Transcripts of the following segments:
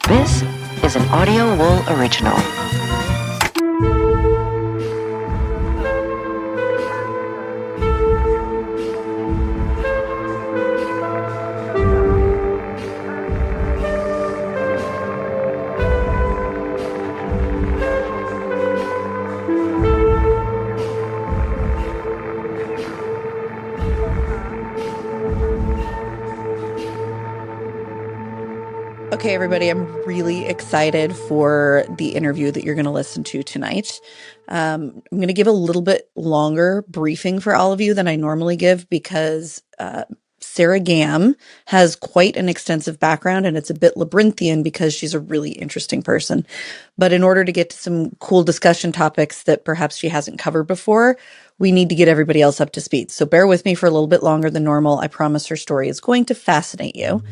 This is an Audio Wool original. Okay, everybody, I'm really excited for the interview that you're going to listen to tonight. I'm going to give a little bit longer briefing for all of you than I normally give because Sarah Gamm has quite an extensive background, and it's a bit labyrinthian because she's a really interesting person. But in order to get to some cool discussion topics that perhaps she hasn't covered before, we need to get everybody else up to speed. So bear with me for a little bit longer than normal. I promise her story is going to fascinate you.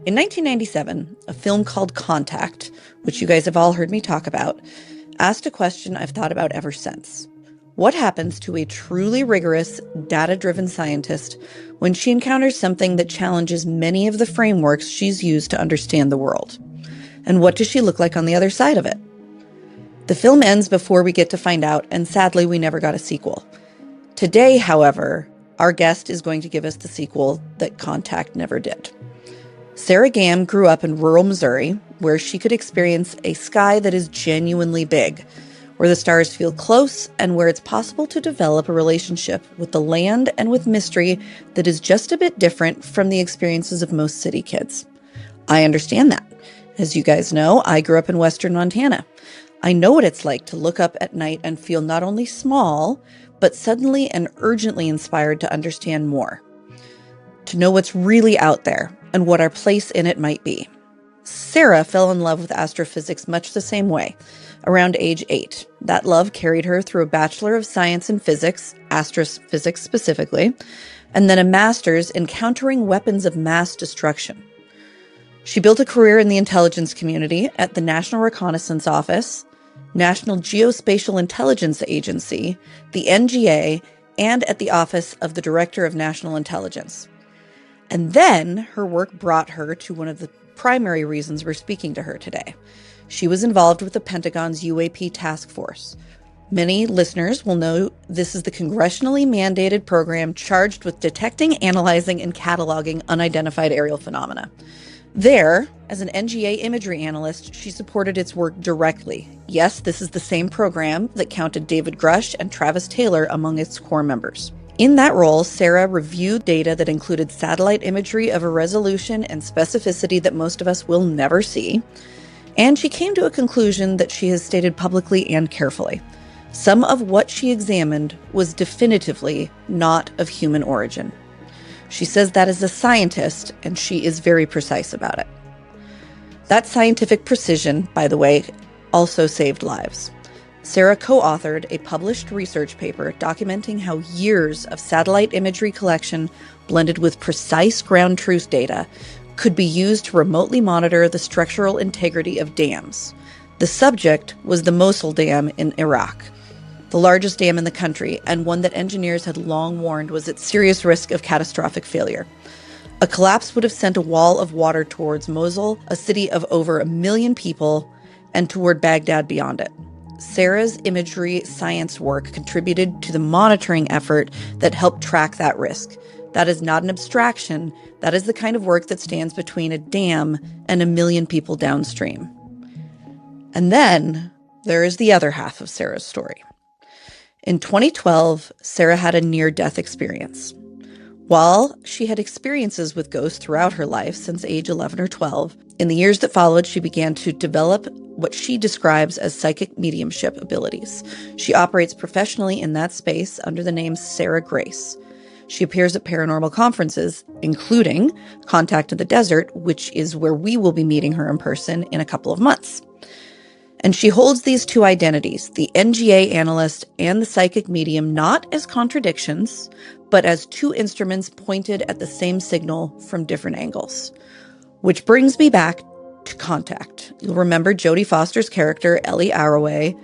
In 1997, a film called Contact, which you guys have all heard me talk about, asked a question I've thought about ever since. What happens to a truly rigorous, data-driven scientist when she encounters something that challenges many of the frameworks she's used to understand the world? And what does she look like on the other side of it? The film ends before we get to find out, and sadly, we never got a sequel. Today, however, our guest is going to give us the sequel that Contact never did. Sarah Gamm grew up in rural Missouri, where she could experience a sky that is genuinely big, where the stars feel close and where it's possible to develop a relationship with the land and with mystery that is just a bit different from the experiences of most city kids. I understand that. As you guys know, I grew up in Western Montana. I know what it's like to look up at night and feel not only small, but suddenly and urgently inspired to understand more, to know what's really out there and what our place in it might be. Sarah fell in love with astrophysics much the same way, around age 8. That love carried her through a Bachelor of Science in Physics, astrophysics specifically, and then a master's in countering weapons of mass destruction. She built a career in the intelligence community at the National Reconnaissance Office, National Geospatial Intelligence Agency, the NGA, and at the Office of the Director of National Intelligence. And then her work brought her to one of the primary reasons we're speaking to her today. She was involved with the Pentagon's UAP Task Force. Many listeners will know this is the congressionally mandated program charged with detecting, analyzing, and cataloging unidentified aerial phenomena. There, as an NGA imagery analyst, she supported its work directly. Yes, this is the same program that counted David Grush and Travis Taylor among its core members. In that role, Sarah reviewed data that included satellite imagery of a resolution and specificity that most of us will never see, and she came to a conclusion that she has stated publicly and carefully. Some of what she examined was definitively not of human origin. She says that as a scientist, and she is very precise about it. That scientific precision, by the way, also saved lives. Sarah co-authored a published research paper documenting how years of satellite imagery collection blended with precise ground truth data could be used to remotely monitor the structural integrity of dams. The subject was the Mosul Dam in Iraq, the largest dam in the country, and one that engineers had long warned was at serious risk of catastrophic failure. A collapse would have sent a wall of water towards Mosul, a city of over 1 million people, and toward Baghdad beyond it. Sarah's imagery science work contributed to the monitoring effort that helped track that risk. That is not an abstraction. That is the kind of work that stands between a dam and 1 million people downstream. And then there is the other half of Sarah's story. In 2012, Sarah had a near-death experience. While she had experiences with ghosts throughout her life since age 11 or 12, in the years that followed, she began to develop what she describes as psychic mediumship abilities. She operates professionally in that space under the name Sarah Grace. She appears at paranormal conferences, including Contact in the Desert, which is where we will be meeting her in person in a couple of months. And she holds these two identities, the NGA analyst and the psychic medium, not as contradictions, but as two instruments pointed at the same signal from different angles. Which brings me back to Contact. You'll remember Jodie Foster's character, Ellie Arroway,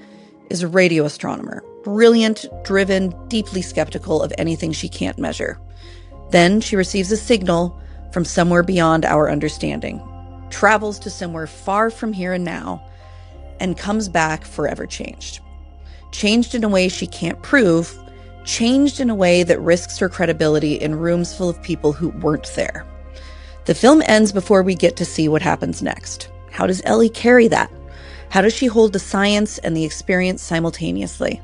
is a radio astronomer. Brilliant, driven, deeply skeptical of anything she can't measure. Then she receives a signal from somewhere beyond our understanding. travels to somewhere far from here and now, and comes back forever changed. Changed in a way she can't prove, changed in a way that risks her credibility in rooms full of people who weren't there. The film ends before we get to see what happens next. How does Ellie carry that? How does she hold the science and the experience simultaneously?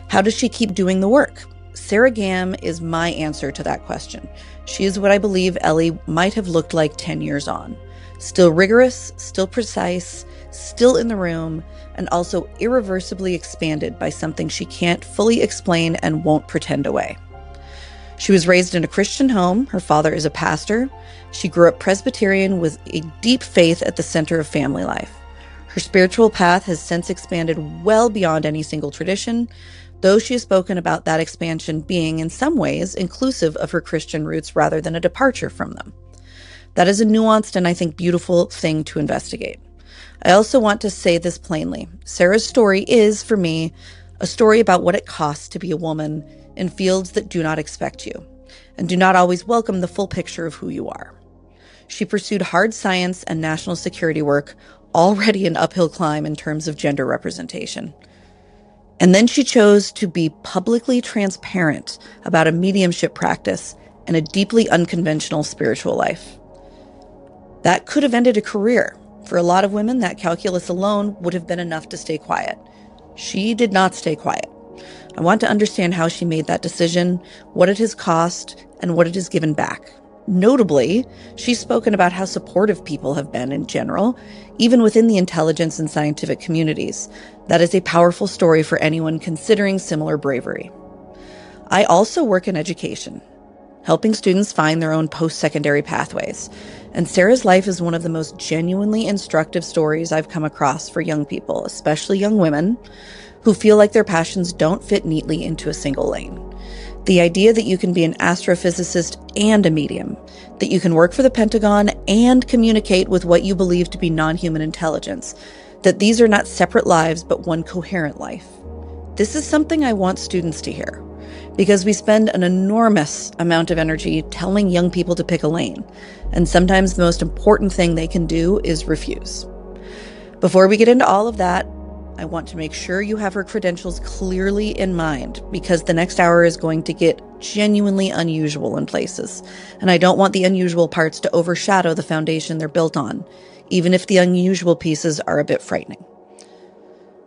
How does she keep doing the work? Sarah Gamm is my answer to that question. She is what I believe Ellie might have looked like 10 years on. Still rigorous, still precise, still in the room, and also irreversibly expanded by something she can't fully explain and won't pretend away. She was raised in a Christian home. Her father is a pastor. She grew up Presbyterian with a deep faith at the center of family life. Her spiritual path has since expanded well beyond any single tradition, though she has spoken about that expansion being, in some ways, inclusive of her Christian roots rather than a departure from them. That is a nuanced and I think beautiful thing to investigate. I also want to say this plainly. Sarah's story is, for me, a story about what it costs to be a woman in fields that do not expect you and do not always welcome the full picture of who you are. She pursued hard science and national security work, already an uphill climb in terms of gender representation. And then she chose to be publicly transparent about a mediumship practice and a deeply unconventional spiritual life. That could have ended a career. For a lot of women, that calculus alone would have been enough to stay quiet. She did not stay quiet. I want to understand how she made that decision, what it has cost, and what it has given back. Notably, she's spoken about how supportive people have been in general, even within the intelligence and scientific communities. That is a powerful story for anyone considering similar bravery. I also work in education, helping students find their own post-secondary pathways. And Sarah's life is one of the most genuinely instructive stories I've come across for young people, especially young women, who feel like their passions don't fit neatly into a single lane. The idea that you can be an astrophysicist and a medium, that you can work for the Pentagon and communicate with what you believe to be non-human intelligence, that these are not separate lives but one coherent life. This is something I want students to hear, because we spend an enormous amount of energy telling young people to pick a lane, and sometimes the most important thing they can do is refuse. Before we get into all of that, I want to make sure you have her credentials clearly in mind, because the next hour is going to get genuinely unusual in places, and I don't want the unusual parts to overshadow the foundation they're built on, even if the unusual pieces are a bit frightening.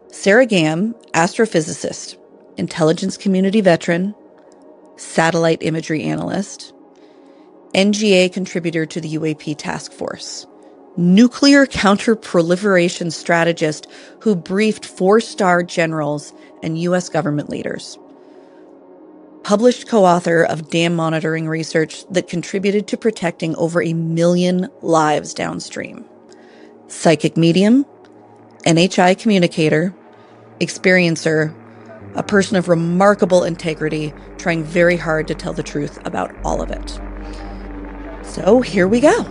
Sarah Gamm, astrophysicist, intelligence community veteran, satellite imagery analyst, NGA contributor to the UAP Task Force, nuclear counter-proliferation strategist who briefed 4-star generals and U.S. government leaders, published co-author of dam monitoring research that contributed to protecting over 1 million lives downstream, psychic medium, NHI communicator, experiencer, a person of remarkable integrity, trying very hard to tell the truth about all of it. So here we go.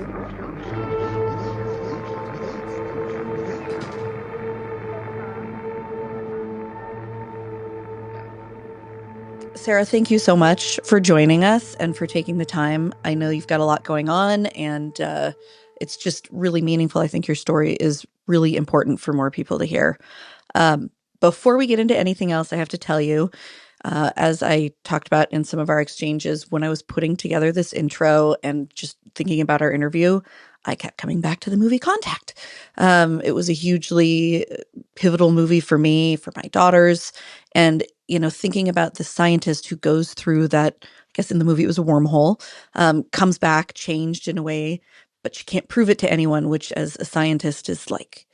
Sarah, thank you so much for joining us and for taking the time. I know you've got a lot going on, and it's just really meaningful. I think your story is really important for more people to hear. Before we get into anything else, I have to tell you, as I talked about in some of our exchanges, when I was putting together this intro and just thinking about our interview, I kept coming back to the movie Contact. It was a hugely pivotal movie for me, for my daughters. And, thinking about the scientist who goes through that, I guess in the movie it was a wormhole, comes back changed in a way, but she can't prove it to anyone, which as a scientist is like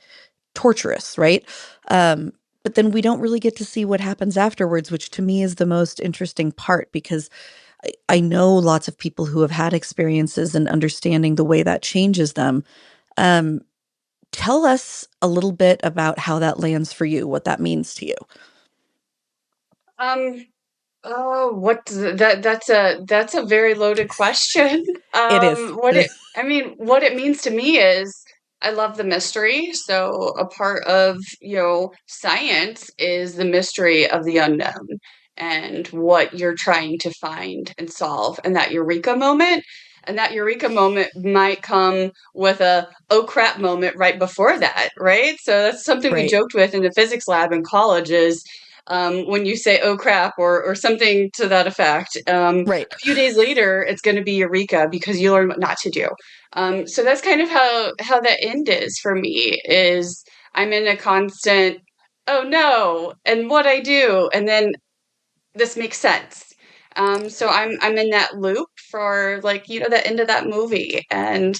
torturous, right? But then we don't really get to see what happens afterwards, which to me is the most interesting part, because I know lots of people who have had experiences and understanding the way that changes them. Tell us a little bit about how that lands for you, what that means to you. That's a very loaded question. It is. What it means to me is I love the mystery. So a part of, science is the mystery of the unknown and what you're trying to find and solve and that eureka moment. And that eureka moment might come with a oh crap moment right before that, right? So that's something we Right. joked with in the physics lab in college is when you say oh crap or something to that effect, Right. a few days later it's going to be eureka because you learn what not to do. So that's kind of how that end is for me is I'm in a constant oh no and what I do and then this makes sense. So I'm in that loop for like the end of that movie, and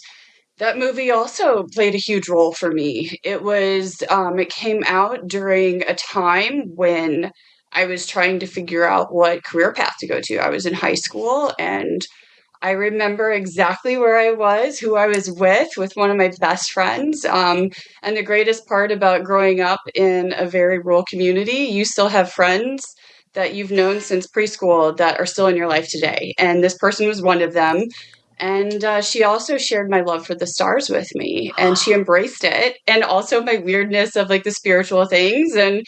that movie also played a huge role for me. It came out during a time when I was trying to figure out what career path to go to. I was in high school and I remember exactly where I was, who I was with one of my best friends. And the greatest part about growing up in a very rural community, you still have friends that you've known since preschool that are still in your life today. And this person was one of them. And she also shared my love for the stars with me, and she embraced it, and also my weirdness of like the spiritual things, and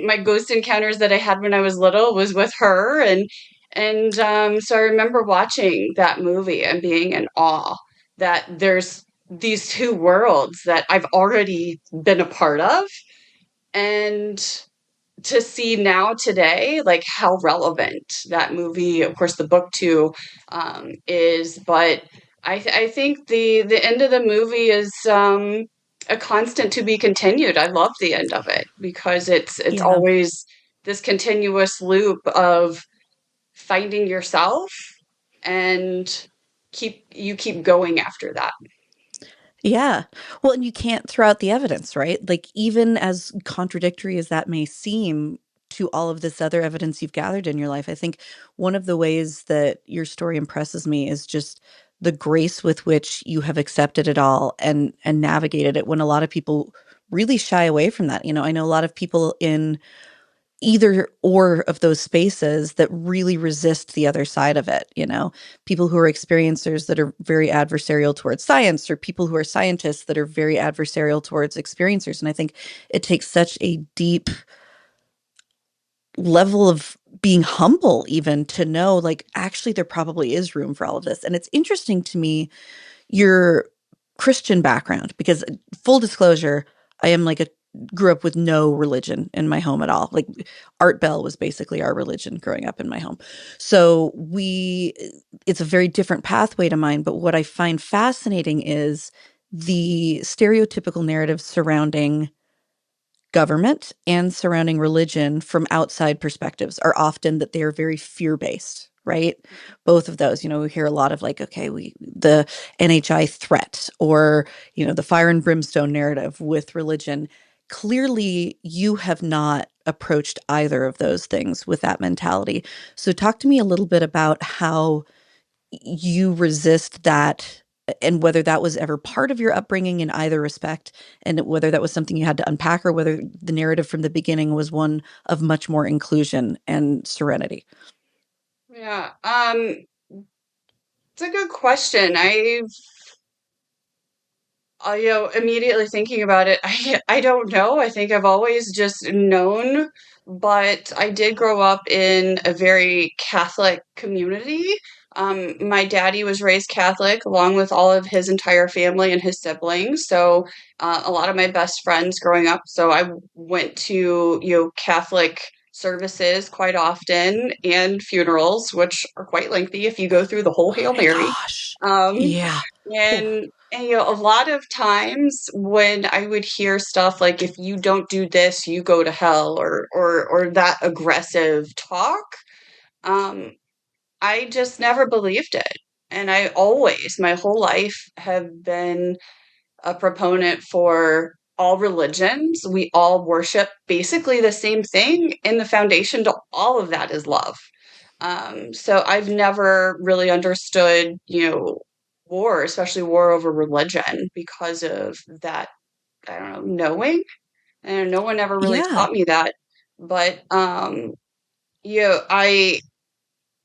my ghost encounters that I had when I was little was with her, and so I remember watching that movie and being in awe that there's these two worlds that I've already been a part of. And to see now today, like how relevant that movie, of course, the book too, is. But I think the end of the movie is a constant to be continued. I love the end of it because it's Yeah. always this continuous loop of finding yourself and keep going after that. Yeah. Well, and you can't throw out the evidence, right? Like, even as contradictory as that may seem to all of this other evidence you've gathered in your life, I think one of the ways that your story impresses me is just the grace with which you have accepted it all and navigated it when a lot of people really shy away from that. I know a lot of people in either or of those spaces that really resist the other side of it, people who are experiencers that are very adversarial towards science, or people who are scientists that are very adversarial towards experiencers. And I think it takes such a deep level of being humble even to know, like, actually there probably is room for all of this. And it's interesting to me your Christian background, because full disclosure, I am like a grew up with no religion in my home at all. Like, Art Bell was basically our religion growing up in my home. So it's a very different pathway to mine. But what I find fascinating is the stereotypical narrative surrounding government and surrounding religion from outside perspectives are often that they are very fear-based, right? Both of those, we hear a lot of like, okay, the NHI threat, or, the fire and brimstone narrative with religion. Clearly, you have not approached either of those things with that mentality. So talk to me a little bit about how you resist that, and whether that was ever part of your upbringing in either respect, and whether that was something you had to unpack, or whether the narrative from the beginning was one of much more inclusion and serenity. Yeah, it's a good question. Immediately thinking about it, I don't know. I think I've always just known, but I did grow up in a very Catholic community. My daddy was raised Catholic along with all of his entire family and his siblings. So, a lot of my best friends growing up. So I went to, Catholic services quite often and funerals, which are quite lengthy if you go through the whole Oh Hail my Mary. gosh. Um, Yeah. Oh, and a lot of times when I would hear stuff like if you don't do this, you go to hell, or that aggressive talk, um, I just never believed it. And I always, my whole life, have been a proponent for all religions. We all worship basically the same thing, and the foundation to all of that is love. So I've never really understood, war, especially war over religion, because of that, I don't know, knowing. And no one ever really yeah. taught me that. But I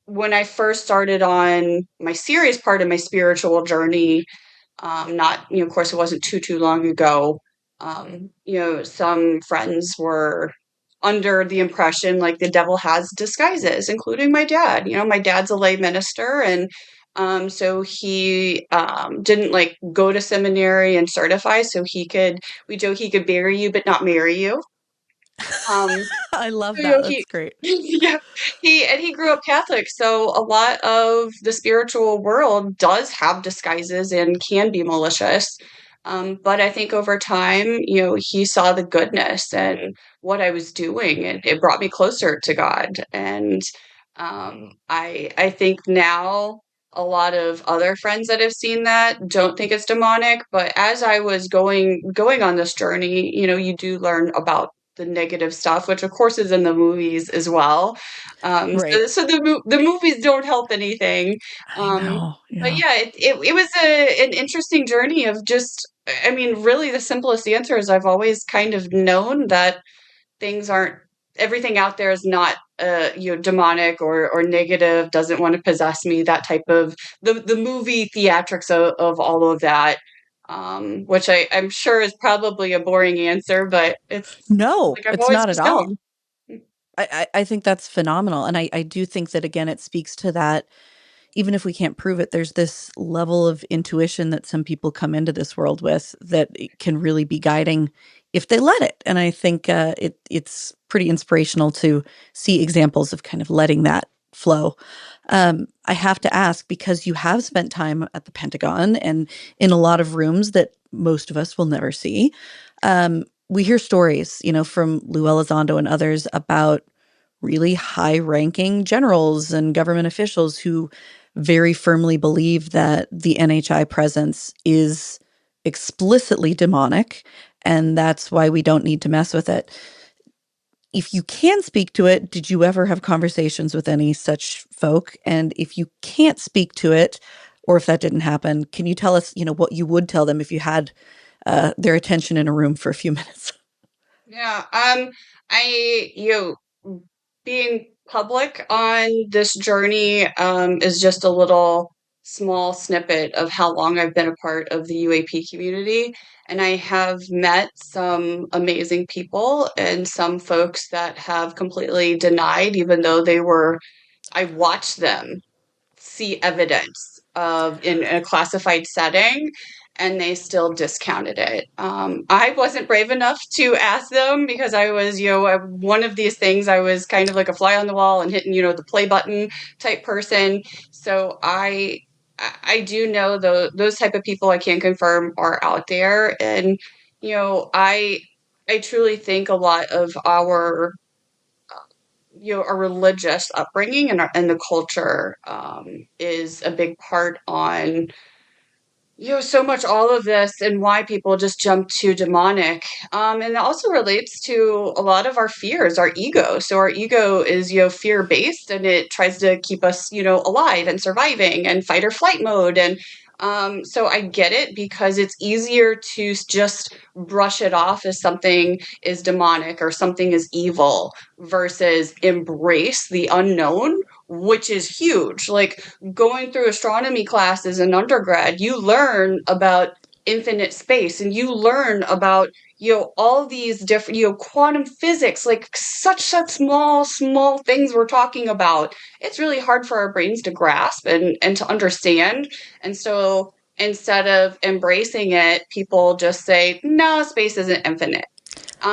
when I first started on my serious part of my spiritual journey, not, of course, it wasn't too long ago. Some friends were under the impression like the devil has disguises, including my dad. My dad's a lay minister, and So he didn't like go to seminary and certify, so we joke he could bury you but not marry you. Um, I love so, that. That's great. yeah, he grew up Catholic, so a lot of the spiritual world does have disguises and can be malicious. But I think over time, he saw the goodness and what I was doing, and it brought me closer to God. And I think now a lot of other friends that have seen that don't think it's demonic. But as I was going on this journey, you do learn about the negative stuff, which of course is in the movies as well. Right. So the movies don't help anything. I Um, know. but Yeah. yeah, it was an interesting journey of just, I mean, really the simplest answer is I've always kind of known that things aren't everything out there is not demonic or negative, doesn't want to possess me, that type of the movie theatrics of all of that, which I'm sure is probably a boring answer, but it's No, like I've it's always not at just all. known. I think that's phenomenal. And I do think that, again, it speaks to that, even if we can't prove it, there's this level of intuition that some people come into this world with that it can really be guiding if they let it. And I think it's pretty inspirational to see examples of kind of letting that flow. I have to ask, because you have spent time at the Pentagon and in a lot of rooms that most of us will never see. We hear stories, from Lou Elizondo and others about really high ranking generals and government officials who very firmly believe that the NHI presence is explicitly demonic, and that's why we don't need to mess with it. If you can speak to it, did you ever have conversations with any such folk? And if you can't speak to it, or if that didn't happen, can you tell us, what you would tell them if you had their attention in a room for a few minutes? Yeah, I being public on this journey is just a little small snippet of how long I've been a part of the UAP community. And I have met some amazing people and some folks that have completely denied, even though I watched them see evidence of in a classified setting, and they still discounted it. I wasn't brave enough to ask them because I was, one of these things, I was kind of like a fly on the wall and hitting, the play button type person. So I do know those type of people I can confirm are out there. And, I truly think a lot of our religious upbringing and the culture is a big part on so much all of this and why people just jump to demonic. And it also relates to a lot of our fears, our ego. So our ego is, fear based, and it tries to keep us, alive and surviving and fight or flight mode. And so I get it because it's easier to just brush it off as something is demonic or something is evil versus embrace the unknown, which is huge. Like, going through astronomy classes in undergrad, you learn about infinite space and you learn about all these different quantum physics, like such small things we're talking about. It's really hard for our brains to grasp and to understand. And so instead of embracing it, people just say no, space isn't infinite.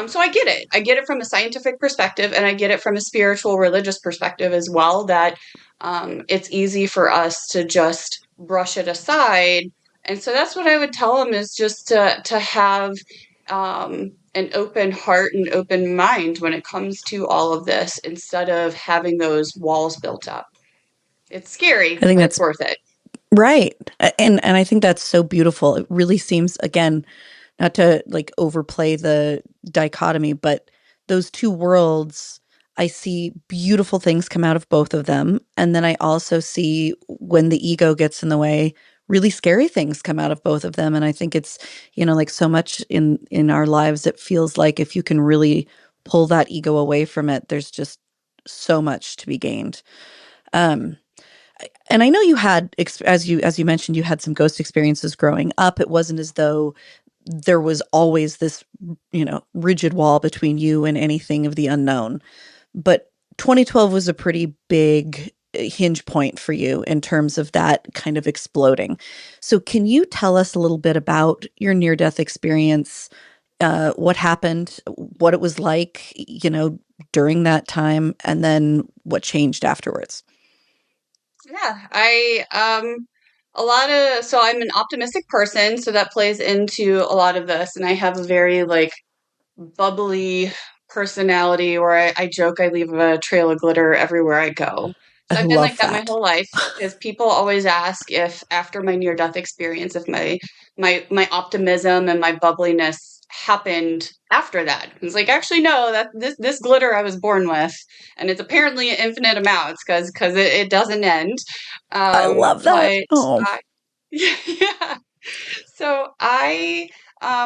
So I get it. I get it from a scientific perspective, and I get it from a spiritual, religious perspective as well, that it's easy for us to just brush it aside. And so that's what I would tell them, is just to have an open heart and open mind when it comes to all of this, instead of having those walls built up. It's I scary, think but it's that's worth it. right. And I think that's so beautiful. It really seems, again, not to like overplay the dichotomy, but those two worlds, I see beautiful things come out of both of them. And then I also see, when the ego gets in the way, really scary things come out of both of them. And I think it's, like so much in our lives, it feels like if you can really pull that ego away from it, there's just so much to be gained. Um, and I know you had, as you mentioned, you had some ghost experiences growing up. It wasn't as though there was always this, rigid wall between you and anything of the unknown. But 2012 was a pretty big hinge point for you in terms of that kind of exploding. So can you tell us a little bit about your near-death experience, what happened, what it was like, during that time, and then what changed afterwards? Yeah, so I'm an optimistic person, so that plays into a lot of this, and I have a very like bubbly personality where I joke I leave a trail of glitter everywhere I go. I So I've been like love that my that. whole life because people always ask if after my near death experience if my optimism and my bubbliness happened after that. It's like actually no, that this glitter I was born with, and it's apparently infinite amounts because it doesn't end. I love that. But Oh, I yeah. So I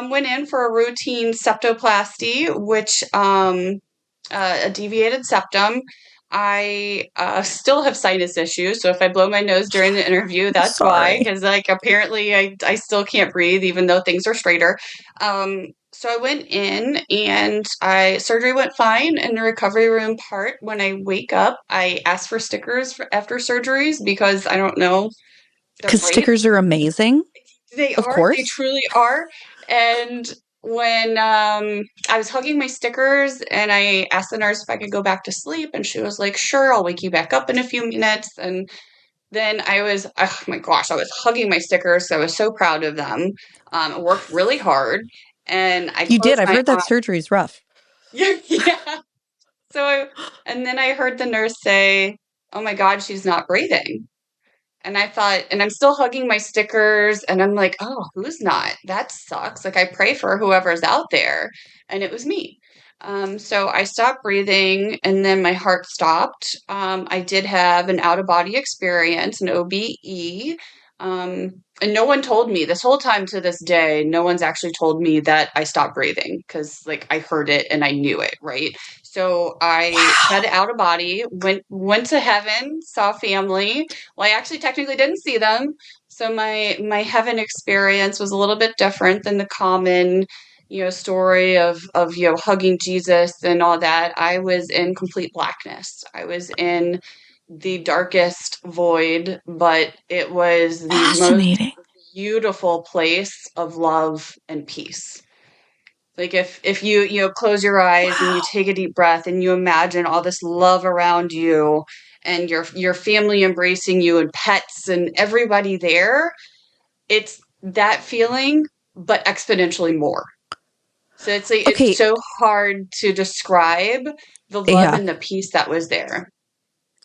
went in for a routine septoplasty, which a deviated septum. I still have sinus issues, so if I blow my nose during the interview, I'm that's why. sorry. Because like apparently I still can't breathe even though things are straighter. So I went in and I surgery went fine in the recovery room part. When I wake up, I ask for stickers for after surgeries because I don't know, they're Because great. stickers are amazing, of They course. truly are. And when I was hugging my stickers and I asked the nurse if I could go back to sleep, and she was like, "Sure, I'll wake you back up in a few minutes." And then oh my gosh, I was hugging my stickers. So I was so proud of them. I worked really hard and I You did. closed I've my heard that eyes. surgery's rough. Yeah, yeah. And then I heard the nurse say, "Oh my God, she's not breathing." And I thought, and I'm still hugging my stickers, and I'm like, oh, who's not? That sucks. Like, I pray for whoever's out there. And it was me. So I stopped breathing, and then my heart stopped. I did have an out of body experience, an OBE. And no one told me this whole time to this day, no one's actually told me that I stopped breathing because, like, I heard it and I knew it, right? So I had Wow. out of body, went to heaven, saw family. Well, I actually technically didn't see them. So my heaven experience was a little bit different than the common, story of hugging Jesus and all that. I was in complete blackness. I was in the darkest void, but it was the most Fascinating. beautiful place of love and peace. Like if you close your eyes and you Wow. take a deep breath and you imagine all this love around you and your family embracing you and pets and everybody there, it's that feeling but exponentially more. So it's like it's Okay. so hard to describe the love Yeah. and the peace that was there.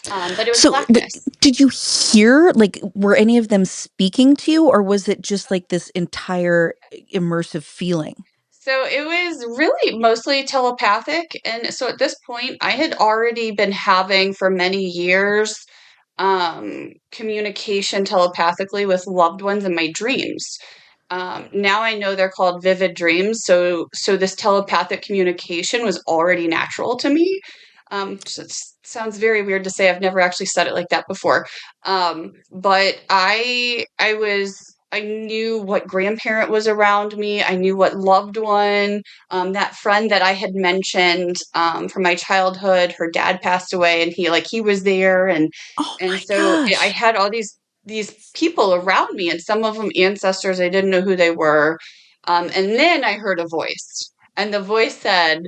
But it was So, like, blackness. did you hear, like, were any of them speaking to you, or was it just like this entire immersive feeling? So it was really mostly telepathic. And so at this point, I had already been having for many years communication telepathically with loved ones in my dreams. Now I know they're called vivid dreams. So this telepathic communication was already natural to me. So it sounds very weird to say. I've never actually said it like that before. But I knew what grandparent was around me. I knew what loved one. That friend that I had mentioned from my childhood, her dad passed away, and he was there, Oh and my so I gosh. had all these people around me, and some of them ancestors. I didn't know who they were, and then I heard a voice, and the voice said,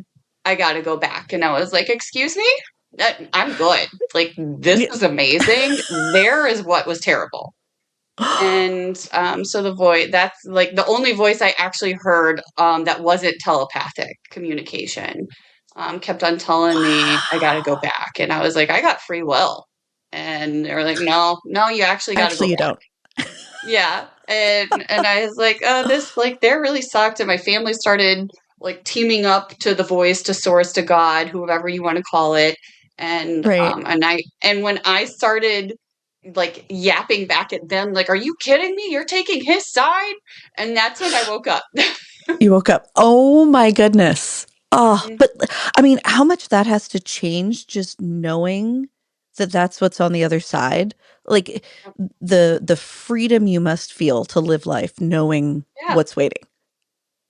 "I got to go back," and I was like, "Excuse me." I'm good. Like, this Yeah. is amazing. There is what was terrible. And so the voice, that's like the only voice I actually heard that wasn't telepathic communication, kept on telling me I got to go Wow. back. And I was like, I got free will. And they were like, no, no, you actually got to go Actually, you back. don't. Yeah. And I was like, this, like, they're really sucked. And my family started like teaming up to the voice, to source, to God, whoever you want to call it. Right. And when I started like yapping back at them, like, are you kidding me? You're taking his side? And that's when I woke up. You woke up. Oh my goodness. Oh, Mhm. but I mean, how much that has to change just knowing that that's what's on the other side. Like the freedom you must feel to live life knowing Yeah. what's waiting.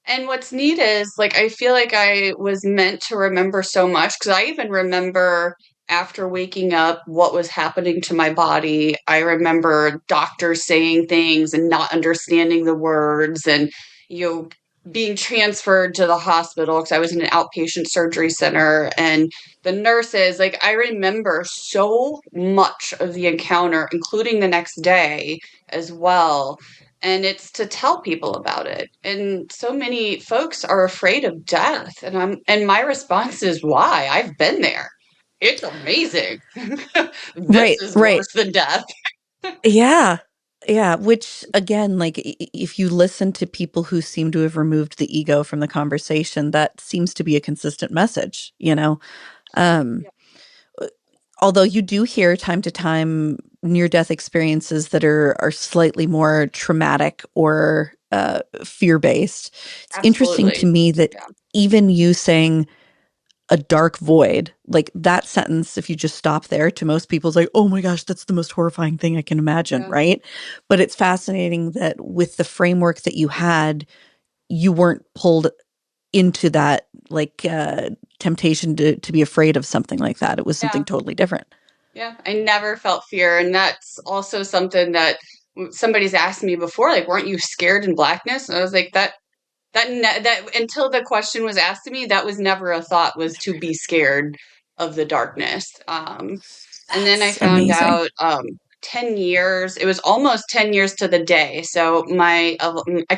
And what's neat is like I feel like I was meant to remember so much because I even remember after waking up what was happening to my body. I remember doctors saying things and not understanding the words, and you know being transferred to the hospital because I was in an outpatient surgery center, and the nurses, like, I remember so much of the encounter, including the next day as well. And it's to tell people about it. And so many folks are afraid of death. And my response is, why? I've been there. It's amazing. This Right, is right. worse than death. Yeah. Yeah, which again, like if you listen to people who seem to have removed the ego from the conversation, that seems to be a consistent message, you know. Um Yeah, Although you do hear time to time near death experiences that are slightly more traumatic or fear based. It's interesting to absolutely. me that Yeah. even you saying a dark void, like that sentence, if you just stop there, to most people's like, oh my gosh, that's the most horrifying thing I can imagine, Yeah. right? But it's fascinating that with the framework that you had, you weren't pulled into that like temptation to be afraid of something like that. It was something Yeah. totally different. Yeah. I never felt fear. And that's also something that somebody's asked me before, like, weren't you scared in blackness? And I was like, that until the question was asked to me, that was never a thought, was to be scared of the darkness. And then I That's found amazing. out 10 years, it was almost 10 years to the day. So I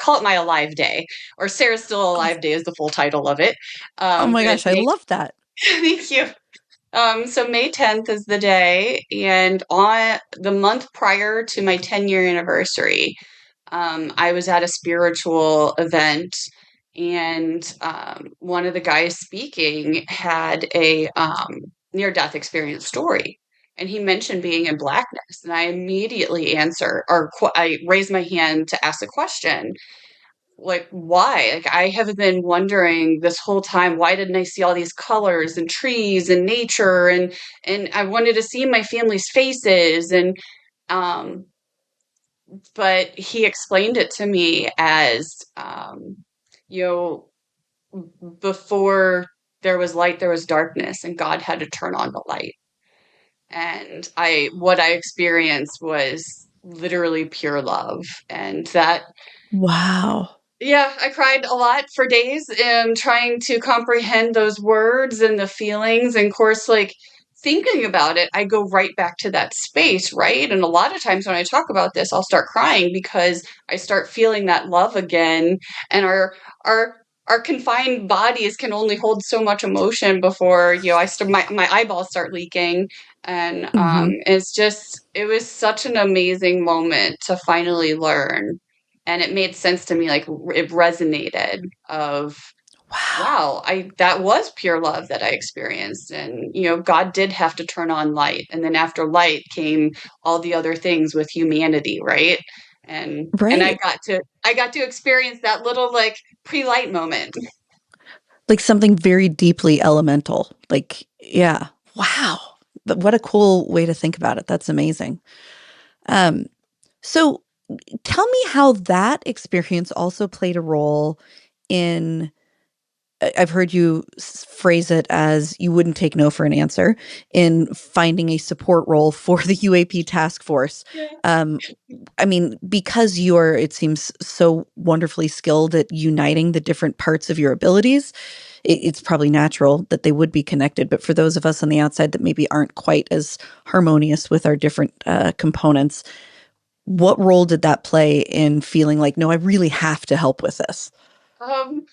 call it my alive day, or Sarah's Still Oh, Alive Day is the full title of it. oh my But gosh, I love that. thank you. So May 10th is the day, and on the month prior to my 10-year anniversary, I was at a spiritual event, and one of the guys speaking had a near-death experience story, and he mentioned being in blackness, and I immediately I raised my hand to ask a question, like, why? Like, I have been wondering this whole time, why didn't I see all these colors and trees and nature, and I wanted to see my family's faces, and um but he explained it to me as, you know, before there was light, there was darkness, and God had to turn on the light. And what I experienced was literally pure love. And that, Wow. yeah, I cried a lot for days, trying to comprehend those words and the feelings. And of course, like, thinking about it, I go right back to that space, right? And a lot of times when I talk about this, I'll start crying because I start feeling that love again. And our our confined bodies can only hold so much emotion before, my eyeballs start leaking. And Hmm. it was such an amazing moment to finally learn, and it made sense to me, like, it resonated of, Wow. wow, I that was pure love that I experienced. And God did have to turn on light, and then after light came all the other things with humanity, right? And Right. I got to experience that little, like, pre-light moment. Like something very deeply elemental. Like, yeah. Wow. But what a cool way to think about it. That's amazing. Um, so tell me how that experience also played a role in I've heard you phrase it as you wouldn't take no for an answer in finding a support role for the UAP task force. Yeah. Um, I mean, because you're, it seems so wonderfully skilled at uniting the different parts of your abilities, it's probably natural that they would be connected. But for those of us on the outside that maybe aren't quite as harmonious with our different components, what role did that play in feeling like, no, I really have to help with this? Um,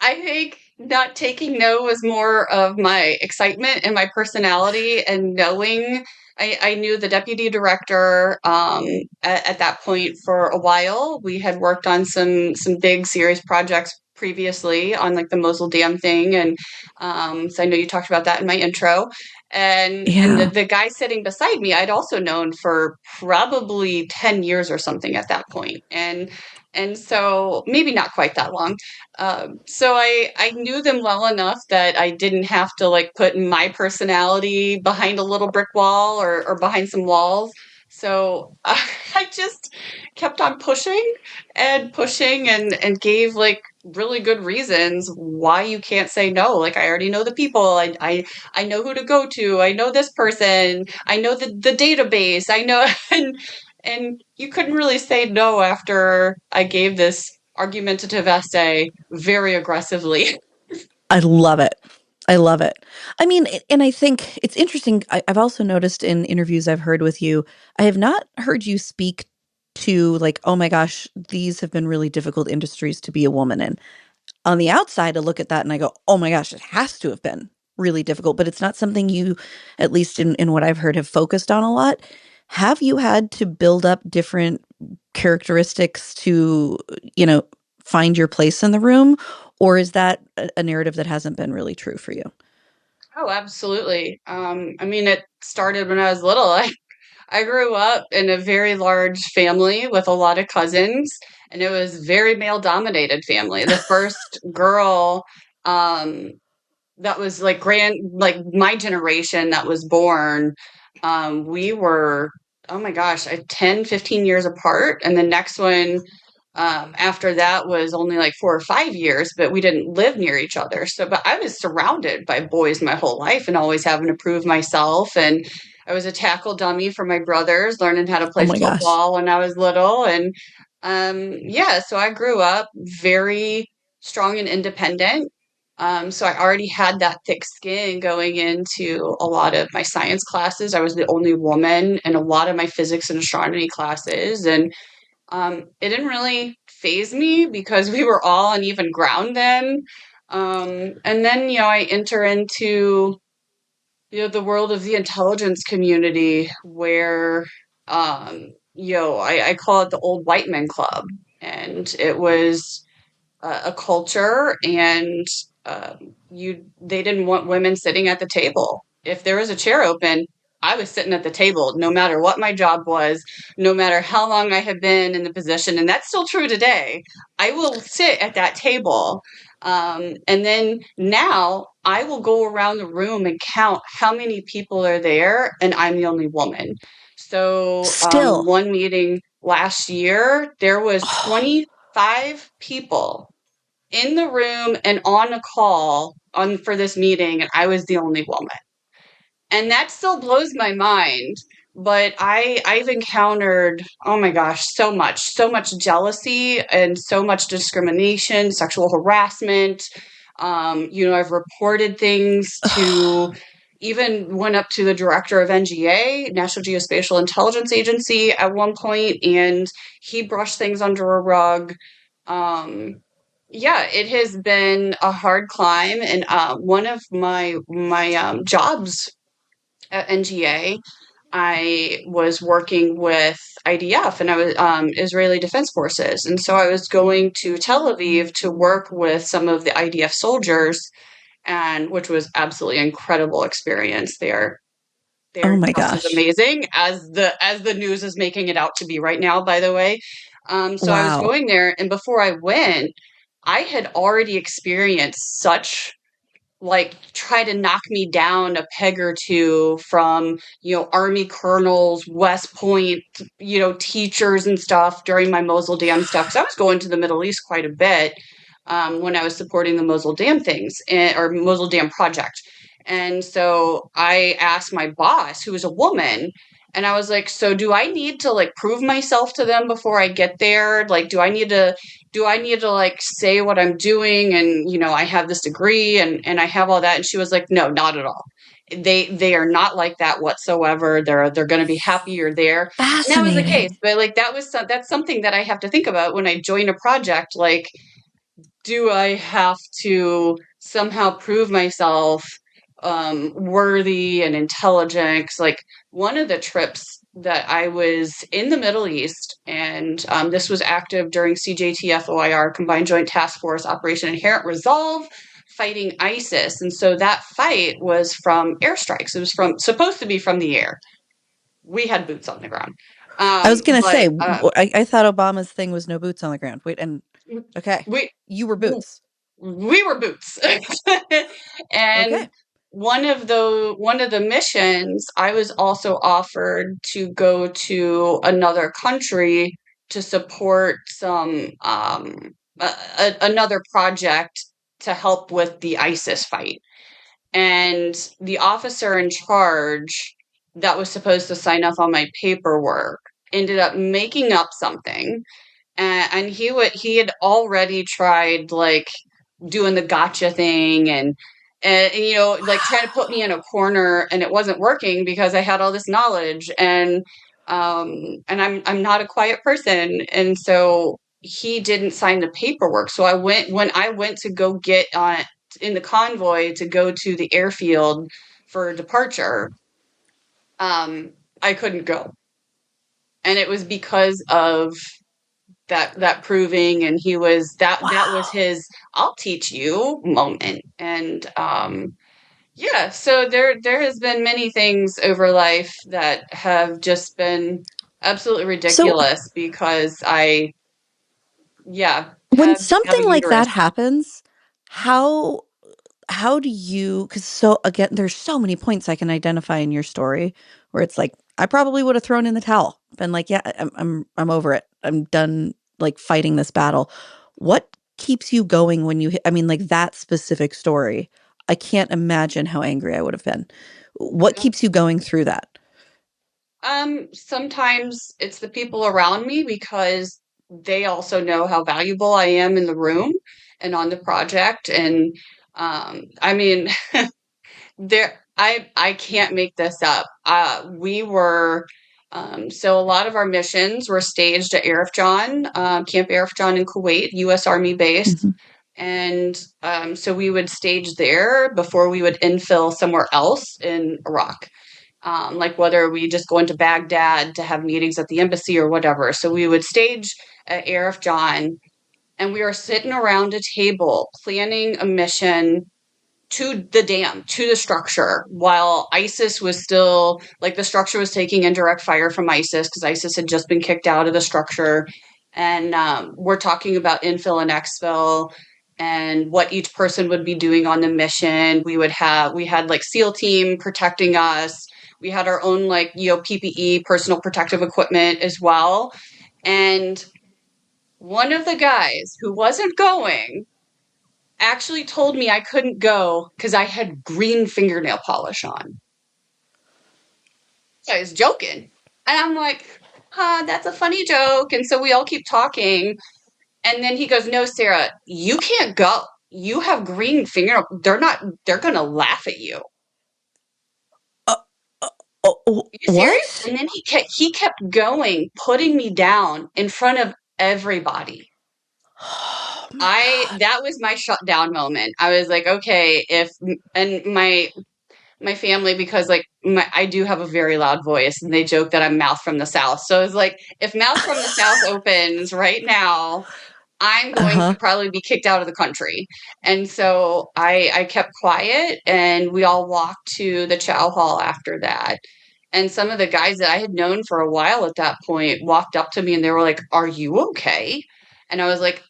I think not taking no was more of my excitement and my personality, and knowing I knew the deputy director at that point for a while. We had worked on some big serious projects previously on, like, the Mosel Dam thing, and so I know you talked about that in my intro. And Yeah. the guy sitting beside me, I'd also known for probably 10 years or something at that point. And so maybe not quite that long. So I knew them well enough that I didn't have to, like, put my personality behind a little brick wall, or behind some walls. So I just kept on pushing and pushing, and gave, like, really good reasons why you can't say no. Like, I already know the people. I know who to go to. I know this person. I know the database. I know, and you couldn't really say no after I gave this argumentative essay very aggressively. I love it. I love it. I mean, and I think it's interesting. I've also noticed in interviews I've heard with you, I have not heard you speak to like, oh my gosh, these have been really difficult industries to be a woman in. On the outside, I look at that and I go, oh my gosh, it has to have been really difficult, but it's not something you, at least in what I've heard, have focused on a lot. Have you had to build up different characteristics to, you know, find your place in the room? Or is that a narrative that hasn't been really true for you? Oh, absolutely. I mean, it started when I was little. I grew up in a very large family with a lot of cousins, and it was very male dominated family. The first girl, um, that was like my generation that was born, we were, oh my gosh, 10, 15 years apart. And the next one, after that was only like 4 or 5 years, but we didn't live near each other. So, but I was surrounded by boys my whole life and always having to prove myself. And I was a tackle dummy for my brothers, learning how to Oh play my gosh. football when I was little. And yeah, so I grew up very strong and independent. So I already had that thick skin going into a lot of my science classes. I was the only woman in a lot of my physics and astronomy classes, and it didn't really phase me because we were all on even ground then. And then, I enter into, the world of the intelligence community where, I call it the old white men club. And it was a culture, and they didn't want women sitting at the table. If there was a chair open, I was sitting at the table, no matter what my job was, no matter how long I had been in the position, and that's still true today. I will sit at that table. And then now I will go around the room and count how many people are there, and I'm the only woman. So Still. one meeting last year, there was Oh, 25 people in the room and on a call on for this meeting, and I was the only woman. And that still blows my mind. But I've encountered, oh my gosh, so much jealousy and so much discrimination, sexual harassment. I've reported things to, even went up to the director of NGA, National Geospatial Intelligence Agency, at one point, and he brushed things under a rug. Um, yeah, it has been a hard climb, and one of my jobs at NGA, I was working with IDF, and I was Israeli Defense Forces, and so I was going to Tel Aviv to work with some of the IDF soldiers, and which was absolutely incredible experience. oh They're my just as gosh. amazing as the news is making it out to be right now, by the way. So I was Wow. going there, and before I went, I had already experienced such, like, try to knock me down a peg or two from, Army colonels, West Point, teachers and stuff during my Mosul Dam stuff. Because I was going to the Middle East quite a bit when I was supporting the Mosul Dam things, or Mosul Dam project. And so I asked my boss, who was a woman, and I was like, so do I need to like prove myself to them before I get there? Like, do I need to like say what I'm doing, and I have this degree, and I have all that? And she was like, no, not at all. They are not like that whatsoever. They're going to be happy you're there. And that was the case. Fascinating. But like that's something that I have to think about when I join a project. Like, do I have to somehow prove myself worthy and intelligent? 'Cause, like, one of the trips that I was in the Middle East, and this was active during CJTF-OIR, Combined Joint Task Force Operation Inherent Resolve, fighting ISIS. And so that fight was from airstrikes. It was supposed to be from the air. We had boots on the ground. I was gonna But say, I thought Obama's thing was no boots on the ground. Wait, and okay, we you were boots. we were boots. And Okay. one of the missions, I was also offered to go to another country to support some another project to help with the ISIS fight. And the officer in charge that was supposed to sign off on my paperwork ended up making up something, and he had already tried like doing the gotcha thing, and like trying to put me in a corner, and it wasn't working because I had all this knowledge, and I'm not a quiet person, and so he didn't sign the paperwork. So when I went to go get on in the convoy to go to the airfield for departure, I couldn't go, and it was because of that proving, and he was that was Wow. his "I'll teach you" moment. And yeah, so there has been many things over life that have just been absolutely So ridiculous because I, yeah, when have something a like uterus. that happens, how how do you, because so again, there's so many points I can identify in your story where it's like I probably would have thrown in the towel, been like, yeah, I'm over it, I'm done like fighting this battle. What keeps you going when you I mean, like that specific story, I can't imagine how angry I would have been. What Yeah. keeps you going through that? Sometimes it's the people around me because they also know how valuable I am in the room and on the project. And I mean, I can't make this up. We were so a lot of our missions were staged at Arif John, Camp Arif John in Kuwait, U.S. Army base. Mhm. And so we would stage there before we would infill somewhere else in Iraq. Like whether we just go into Baghdad to have meetings at the embassy or whatever. So we would stage at Arif John, and we were sitting around a table planning a mission to the dam, to the structure, while ISIS was still like the structure was taking indirect fire from ISIS because ISIS had just been kicked out of the structure. And we're talking about infill and exfil and what each person would be doing on the mission. We had like SEAL team protecting us. We had our own like, PPE, personal protective equipment as well. And one of the guys who wasn't going actually told me I couldn't go because I had green fingernail polish on. So I was joking. And I'm like, that's a funny joke. And so we all keep talking. And then he goes, "No, Sarah, you can't go. You have green fingernail. They're going to laugh at you." Uh, oh, Are you serious? what? And then he kept going, putting me down in front of everybody. Oh my God. That was my shutdown moment. I was like, okay, and my family, because like I do have a very loud voice, and they joke that I'm Mouth from the South. So it's like if Mouth from the South opens right now, I'm going to Uh-huh. probably be kicked out of the country. And so I kept quiet, and we all walked to the chow hall after that. And some of the guys that I had known for a while at that point walked up to me, and they were like, "Are you okay?" And I was like,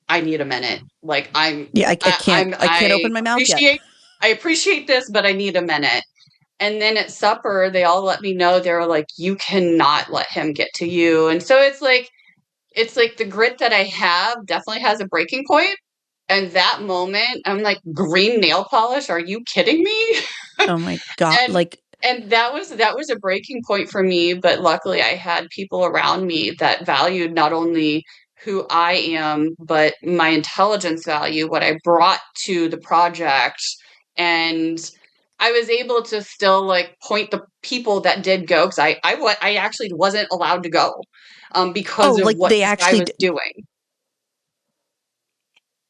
I need a minute. Like Yeah, I can't I open my mouth yet. appreciate this, but I need a minute. And then at supper, they all let me know, they were like, "You cannot let him get to you." And so it's like the grit that I have definitely has a breaking point. And that moment, I'm like, green nail polish? Are you kidding me? Oh my God. and Like, and that was a breaking point for me, but luckily I had people around me that valued not only who I am, but my intelligence value, what I brought to the project. And I was able to still like point the people that did go, because I actually wasn't allowed to go oh, because of like what they this guy actually was doing.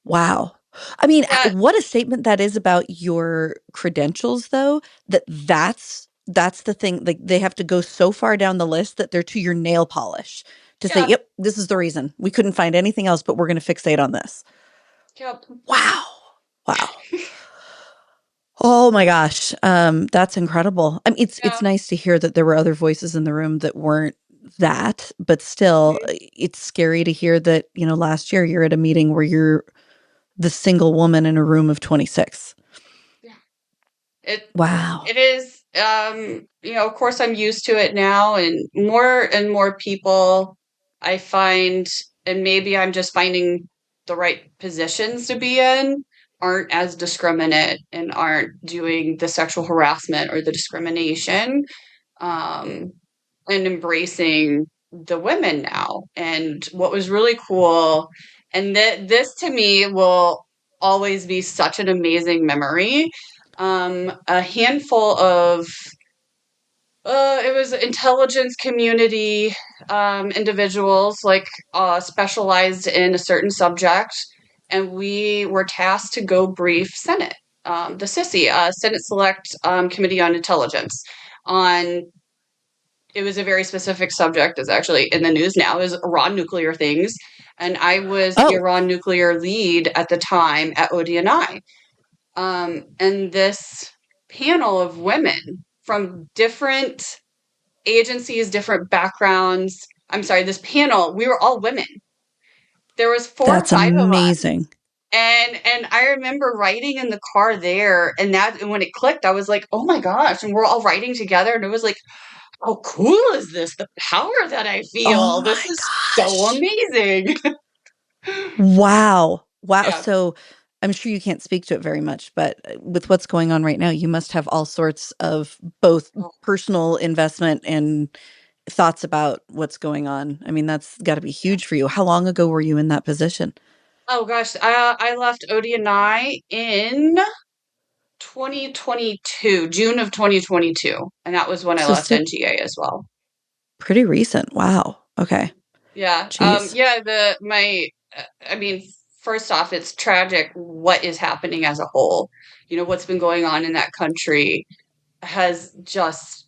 wow. I mean, Yeah, what a statement that is about your credentials, though, that's the thing. Like they have to go so far down the list that they're to your nail polish to say, yeah, "Yep, this is the reason. We couldn't find anything else, but we're going to fixate on this." yeah. Wow. Wow. Oh my gosh. That's incredible. I mean, it's Yeah. nice to hear that there were other voices in the room that weren't that, but still, Mhm. it's scary to hear that, last year you're at a meeting where you're the single woman in a room of 26. Yeah. It Wow. it is, of course I'm used to it now, and more people I find, and maybe I'm just finding the right positions to be in aren't as discriminate and aren't doing the sexual harassment or the discrimination, um, and embracing the women now. And what was really cool, and this to me will always be such an amazing memory. A handful of it was intelligence community individuals, like specialized in a certain subject, and we were tasked to go brief Senate, the SISI, Senate Select Committee on Intelligence, on it was a very specific subject. It's actually in the news now, is Iran nuclear things, and I was the Oh, Iran nuclear lead at the time at ODNI, and this panel of women from different agencies, different backgrounds. I'm sorry, this panel, we were all women. There was four or that's five of us. amazing. And I remember riding in the car there, and when it clicked, I was like, oh my gosh, and we're all riding together, and it was like, how cool is this? The power that I Oh feel. This my is so gosh. amazing. Wow. Wow. Yeah. So I'm sure you can't speak to it very much, but with what's going on right now, you must have all sorts of both personal investment and thoughts about what's going on. I mean, that's got to be huge for you. How long ago were you in that position? Oh gosh, I left ODNI in 2022, June of 2022, and that was when I So left still NGA as well. pretty recent. Wow. Okay. Yeah. Jeez. Yeah, I mean, first off, it's tragic what is happening as a whole. What's been going on in that country has just,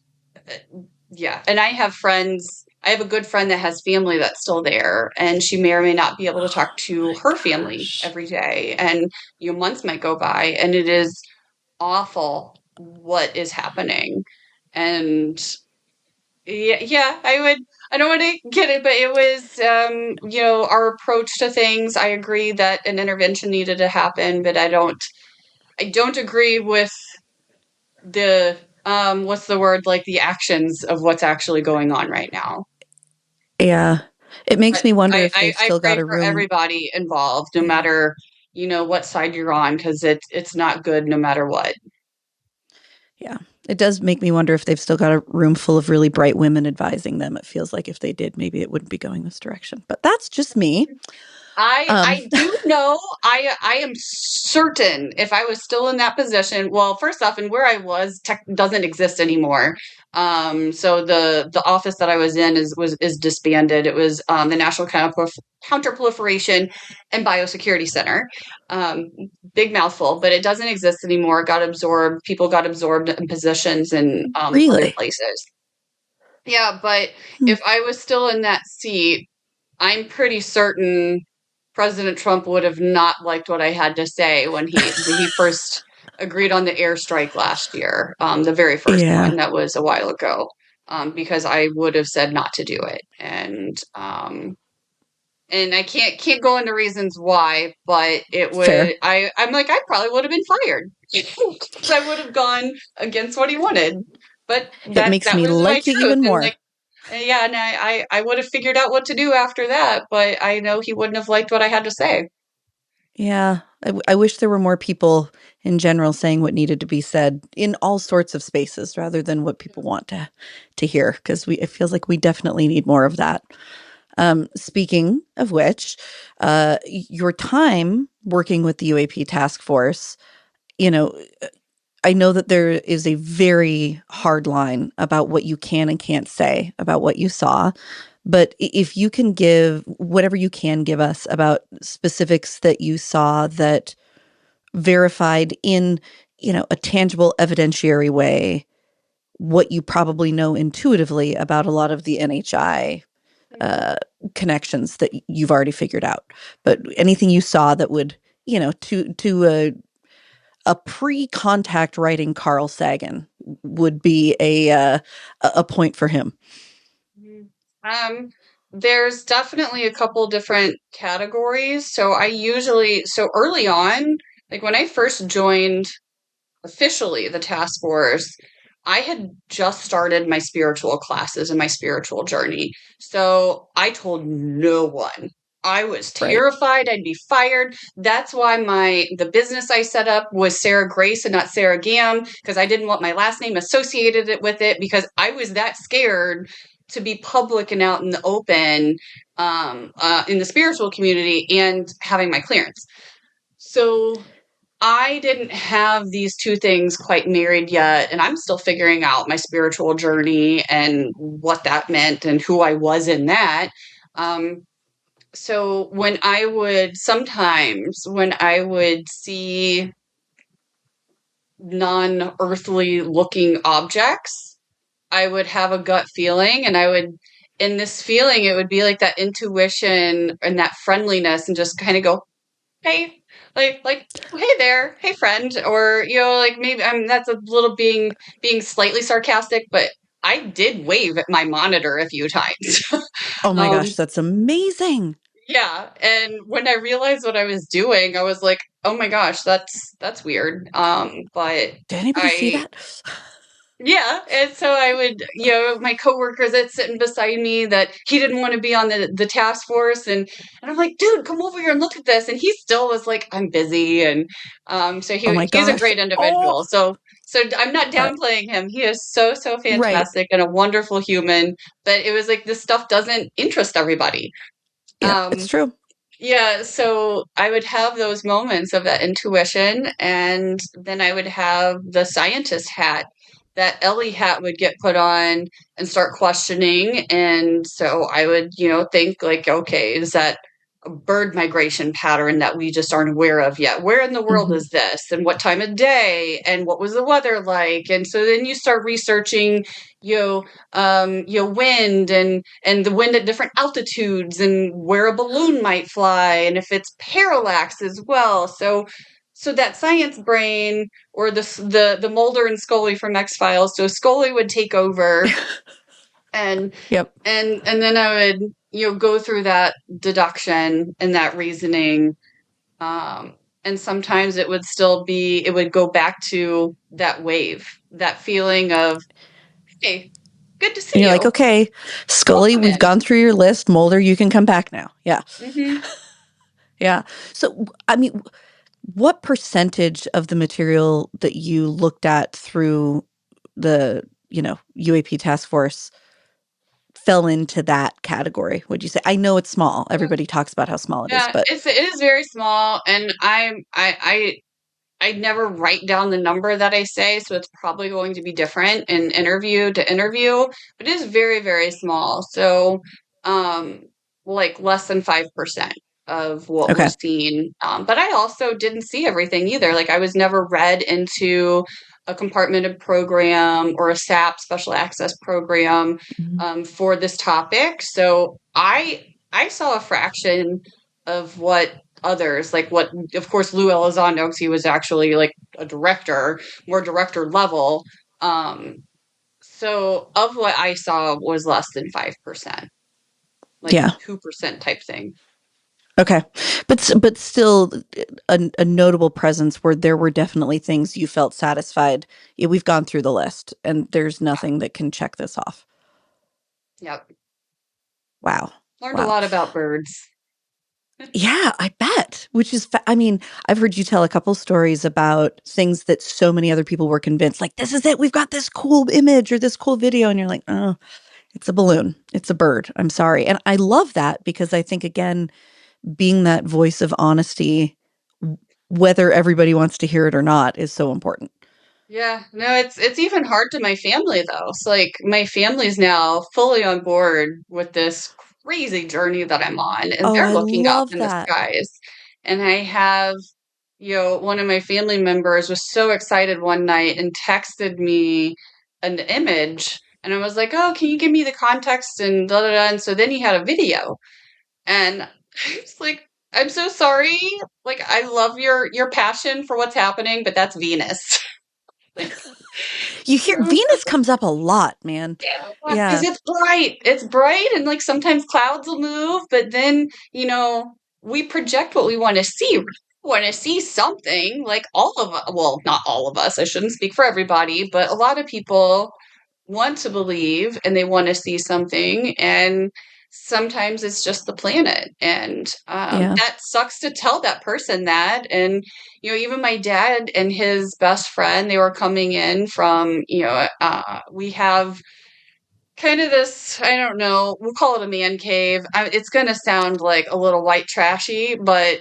yeah. And I have a good friend that has family that's still there, and she may or may not be able to Oh talk to my her family gosh. every day. And, months might go by, and it is awful what is happening. And yeah, yeah, I don't want to get it, but it was, our approach to things. I agree that an intervention needed to happen, but I don't agree with the, what's the word, like the actions of what's actually going on right now. Yeah. It makes But me wonder I, if I, they've I still got pray a for room. everybody involved, no Yeah. matter, what side you're on, because it's not good no matter what. Yeah. It does make me wonder if they've still got a room full of really bright women advising them. It feels like if they did, maybe it wouldn't be going this direction. But that's just me. Um, I do know, I am certain if I was still in that position, well, first off, and where I was tech doesn't exist anymore. So the office that I was in is disbanded. It was the National Counterproliferation and Biosecurity Center. Um, Big mouthful, but it doesn't exist anymore. People got absorbed in positions in other really? places. Yeah, but Hmm. if I was still in that seat, I'm pretty certain President Trump would have not liked what I had to say when he first agreed on the airstrike last year, the very first Yeah. one that was a while ago, because I would have said not to do it, and I can't go into reasons why, but it would Fair. I'm like I probably would have been fired because I would have gone against what he wanted, but It that makes that me was my like you truth, even and like more. yeah, and I would have figured out what to do after that, but I know he wouldn't have liked what I had to say. Yeah. I wish there were more people in general saying what needed to be said in all sorts of spaces rather than what people want to hear because it feels like we definitely need more of that. Speaking of which, your time working with the UAP Task Force, you know, I know that there is a very hard line about what you can and can't say about what you saw. But if you can give whatever you can give us about specifics that you saw that verified in, a tangible evidentiary way, what you probably know intuitively about a lot of the NHI uh, connections that you've already figured out. But anything you saw that would, to a pre-contact writing Carl Sagan would be a point for him. Mhm. Um, there's definitely a couple different categories. So early on, like when I first joined officially the task force, I had just started my spiritual classes and my spiritual journey. So I told no one. I was Right. terrified I'd be fired. That's why the business I set up was Sarah Grace and not Sarah Gamm, because I didn't want my last name associated with it, because I was that scared to be public and out in the open, in the spiritual community and having my clearance. So I didn't have these two things quite married yet, and I'm still figuring out my spiritual journey and what that meant and who I was in that. Um, so when I would see non-earthly looking objects, I would have a gut feeling, and in this feeling, it would be like that intuition and that friendliness, and just kind of go, hey, like, hey there, hey friend, or like, maybe that's a little being slightly sarcastic, but I did wave at my monitor a few times. Oh my um gosh, that's amazing. yeah, and when I realized what I was doing, I was like, oh my gosh, that's weird. But Did anybody see I that? yeah, and so I would, my coworker that's sitting beside me, that he didn't want to be on the task force, and I'm like, dude, come over here and look at this, and he still was like, I'm busy, and so Oh my he's a gosh. great individual. Oh, So I'm not right. downplaying him. He is so Right. fantastic and a wonderful human, but it was like this stuff doesn't interest everybody. Yeah, it's Um, true. yeah, so I would have those moments of that intuition, and then I would have the scientist hat. That Ellie hat would get put on and start questioning, and so I would, think like, okay, is that a bird migration pattern that we just aren't aware of yet? Where in the world Mhm. is this? And what time of day? And what was the weather like? And so then you start researching, wind, and the wind at different altitudes, and where a balloon might fly, and if it's parallax as well. So that science brain, or the Mulder and Scully from X-Files. So Scully would take over, and Yep. and then I would, go through that deduction and that reasoning. And sometimes it would go back to that wave, that feeling of, hey, good to And see you're like, you. okay, Scully, Welcome we've in. gone through your list. Mulder, you can come back now. Yeah. Hmm. Yeah. So, I mean, what percentage of the material that you looked at through the, UAP Task Force fell into that category, would you say? I know it's small. Everybody talks about how small it is, Yeah, but it is very small, and I never write down the number that I say, so it's probably going to be different in interview to interview, but it is very, very small. So, um, like less than 5% of what okay. was seen. But I also didn't see everything either. Like, I was never read into a compartmented program or a SAP special access program, Mhm. for this topic. So I saw a fraction of what others, like what, of course, Lou Elizondo, because he was actually like a director, more director level. So of what I saw was less than 5%, like Yeah. 2% type thing. Okay. But still a notable presence where there were definitely things you felt satisfied. Yeah, we've gone through the list and there's nothing that can check this off. Yep. Wow. Learned a Wow. lot about birds. Yeah, I bet. Which is, I mean, I've heard you tell a couple stories about things that so many other people were convinced, like, this is it. We've got this cool image or this cool video. And you're like, oh, it's a balloon. It's a bird. I'm sorry. And I love that because I think, again, being that voice of honesty, whether everybody wants to hear it or not, is so important. Yeah, no, it's even hard to my family though. So like my family's now fully on board with this crazy journey that I'm on, and Oh, they're I looking up love in the that. skies. And I have, one of my family members was so excited one night and texted me an image, and I was like, "Oh, can you give me the context and da da da?" And so then he had a video, and I was like, "I'm so sorry. Like, I love your passion for what's happening, but that's Venus." Like, You hear I was Venus comes up a lot, man. yeah, because Yeah. it's bright. It's bright, and like sometimes clouds will move, but then, we project what we want to see. We want to see something. Like all of us, well, not all of us, I shouldn't speak for everybody, but a lot of people want to believe and they want to see something. And sometimes it's just the planet. And Yeah. that sucks to tell that person that. And, even my dad and his best friend, they were coming in from, we have kind of this, I don't know, we'll call it a man cave. It's going to sound like a little white trashy, but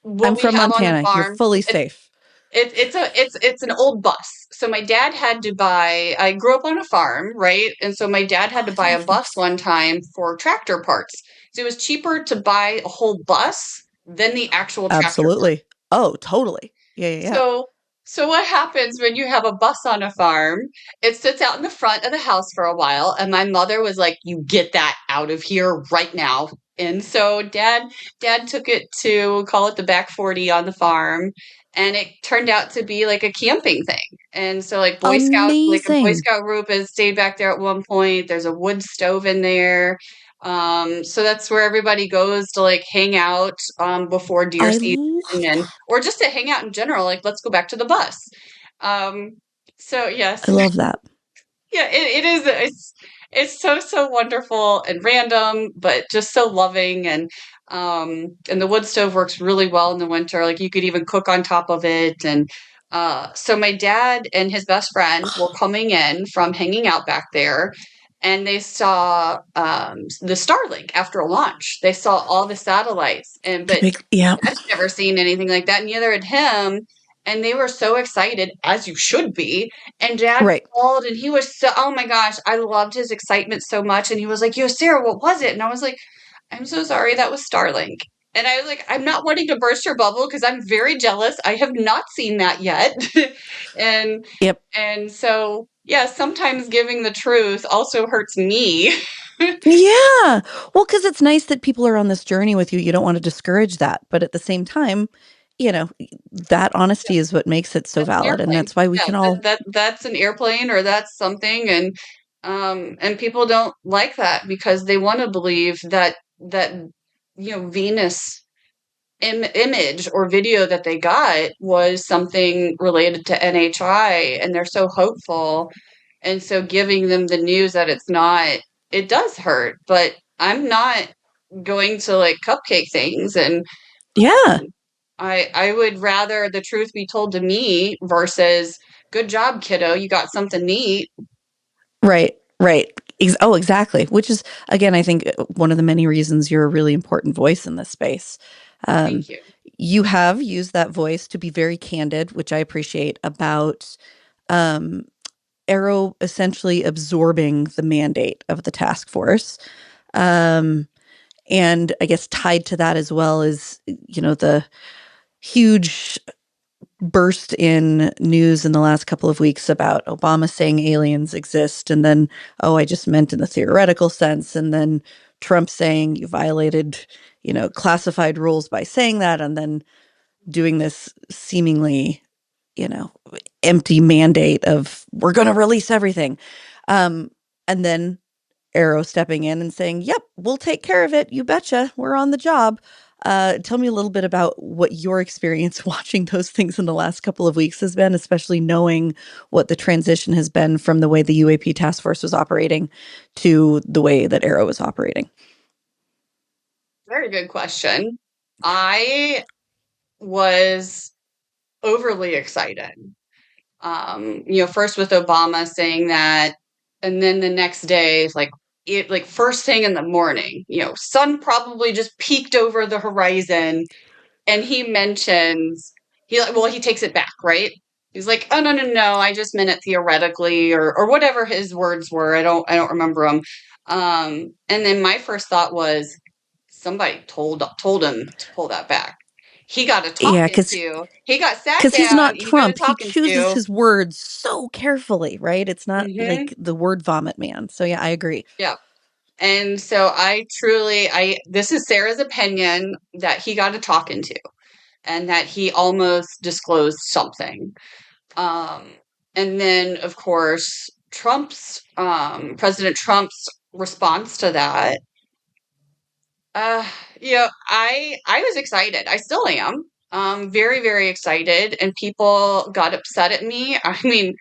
I'm what we from have on the Montana. You're farm, fully safe. it's an old bus. So my dad had to buy. I grew up on a farm, right? And so my dad Oh, had to I buy a love bus this. one time for tractor parts. So it was cheaper to buy a whole bus than the actual tractor parts. Absolutely. Oh, totally. Yeah, yeah, yeah. So, so what happens when you have a bus on a farm? It sits out in the front of the house for a while, and my mother was like, "You get that out of here right now." And so dad took it to call it the back 40 on the farm, and it turned out to be like a camping thing. And so like a Boy Amazing. Scout group has stayed back there at one point. There's a wood stove in there. So that's where everybody goes to like hang out before deer I season love and that. or just to hang out in general, like let's go back to the bus. Um, so I yes, love that. yeah, it is. It's so wonderful and random, but just so loving and the wood stove works really well in the winter. Like you could even cook on top of it. And so my dad and his best friend were coming in from hanging out back there, and they saw the Starlink after a launch. They saw all the satellites, and The but big, yeah. I'd never seen anything like that, neither had him. And they were so excited, as you should be. And dad Right. called and he was so, oh my gosh, I loved his excitement so much. And he was like, Yo, Sarah, what was it? And I was like, I'm so sorry, that was Starlink. And I was like, I'm not wanting to burst your bubble because I'm very jealous. I have not seen that yet. and Yep. and so yeah, sometimes giving the truth also hurts me. Yeah. Well, because it's nice that people are on this journey with you. You don't want to discourage that. But at the same time, you know, that honesty is what makes it so That's an valid. And airplane. that's why we Yeah, can all, that's an airplane or that's something, and people don't like that because they want to believe that Venus image or video that they got was something related to NHI, and they're so hopeful, and so giving them the news that it's not, it does hurt. But I'm not going to like cupcake things, and yeah. I would rather the truth be told to me versus good job, kiddo, you got something neat. Right. Right. Oh, exactly. Which is, again, I think one of the many reasons you're a really important voice in this space. Um, Thank you. you have used that voice to be very candid, which I appreciate, about um, Arrow essentially absorbing the mandate of the task force. Um, and I guess tied to that as well is, the huge burst in news in the last couple of weeks about Obama saying aliens exist, and then, oh, I just meant in the theoretical sense, and then Trump saying you violated, classified rules by saying that, and then doing this seemingly, you know, empty mandate of we're going to release everything. Um, and then Arrow stepping in and saying, "Yep, we'll take care of it. You betcha. We're on the job." Tell me a little bit about what your experience watching those things in the last couple of weeks has been, especially knowing what the transition has been from the way the UAP Task Force was operating to the way that Arrow was operating. Very good question. I was overly excited. First with Obama saying that, and then the next day, like first thing in the morning, sun probably just peeked over the horizon, and he mentions he takes it back, right? He's like, oh no, I just meant it theoretically, or whatever his words were. I don't remember them. And then my first thought was somebody told him to pull that back. He got a Yeah, talking to. He got sat he's down. not He got a Trump. He talking chooses to. his words so carefully, right? It's not Hmm. like the word vomit man. So yeah, I agree. Yeah. And so I truly, this is Sarah's opinion that he got a talking to, and that he almost disclosed something. Um, and then, of course, President Trump's response to that. Uh, I was excited. I still am. Very, very excited. And people got upset at me. I mean,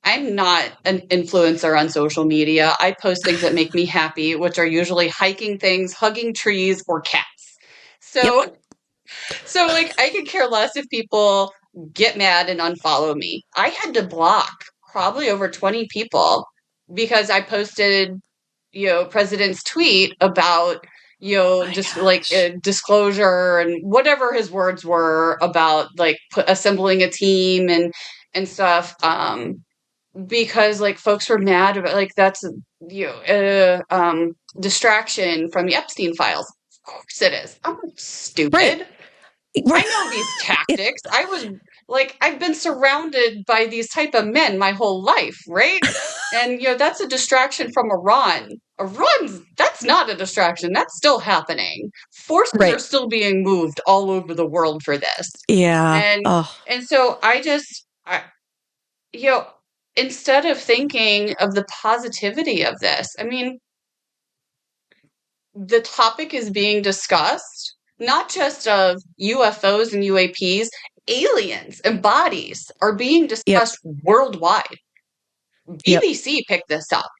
I'm not an influencer on social media. I post things that make me happy, which are usually hiking things, hugging trees, or cats. Yep. So like I could care less if people get mad and unfollow me. I had to block probably over 20 people because I posted, president's tweet about, My just like gosh. disclosure and whatever his words were about like assembling a team and stuff. Because like folks were mad about like that's distraction from the Epstein files. Of course it is. I'm not Right. stupid. I Right. know these Yeah. tactics. I've been surrounded by these type of men my whole life, right? And that's a distraction from Iran. That's not a distraction. That's still happening. Forces are Right. still being moved all over the world for this. Yeah. And Oh, and so you know, instead of thinking of the positivity of this, I mean, the topic is being discussed, not just of UFOs and UAPs, aliens and bodies are being yep. discussed worldwide. Yep. BBC picked this up,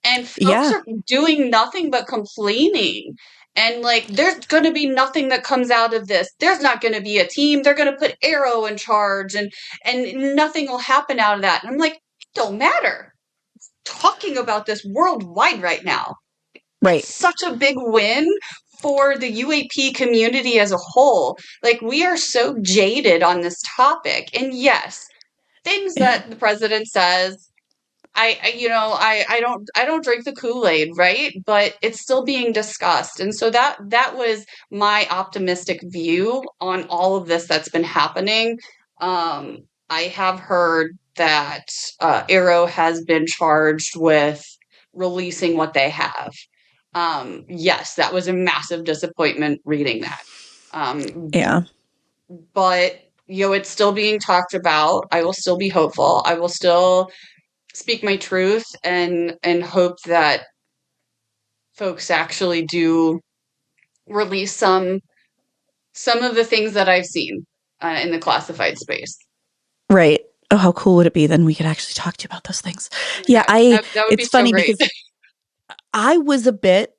and folks Yeah. are doing nothing but complaining. And like, there's going to be nothing that comes out of this. There's not going to be a team. They're going to put Arrow in charge, and nothing will happen out of that. And I'm like, it don't matter. Talking about this worldwide right now. Right. That's such a big win for the UAP community as a whole. Like, we are so jaded on this topic. And yes, things Yeah. that the president says, I don't drink the Kool-Aid, right? But it's still being discussed. And so that was my optimistic view on all of this that's been happening. I have heard that Arrow has been charged with releasing what they have. Yes, that was a massive disappointment reading that. Yeah. But it's still being talked about. I will still be hopeful. I will still speak my truth and hope that folks actually do release some of the things that I've seen in the classified space. Right. Oh, how cool would it be? Then we could actually talk to you about those things. Oh my Yeah. gosh, that would be It's so funny great. because I was a bit,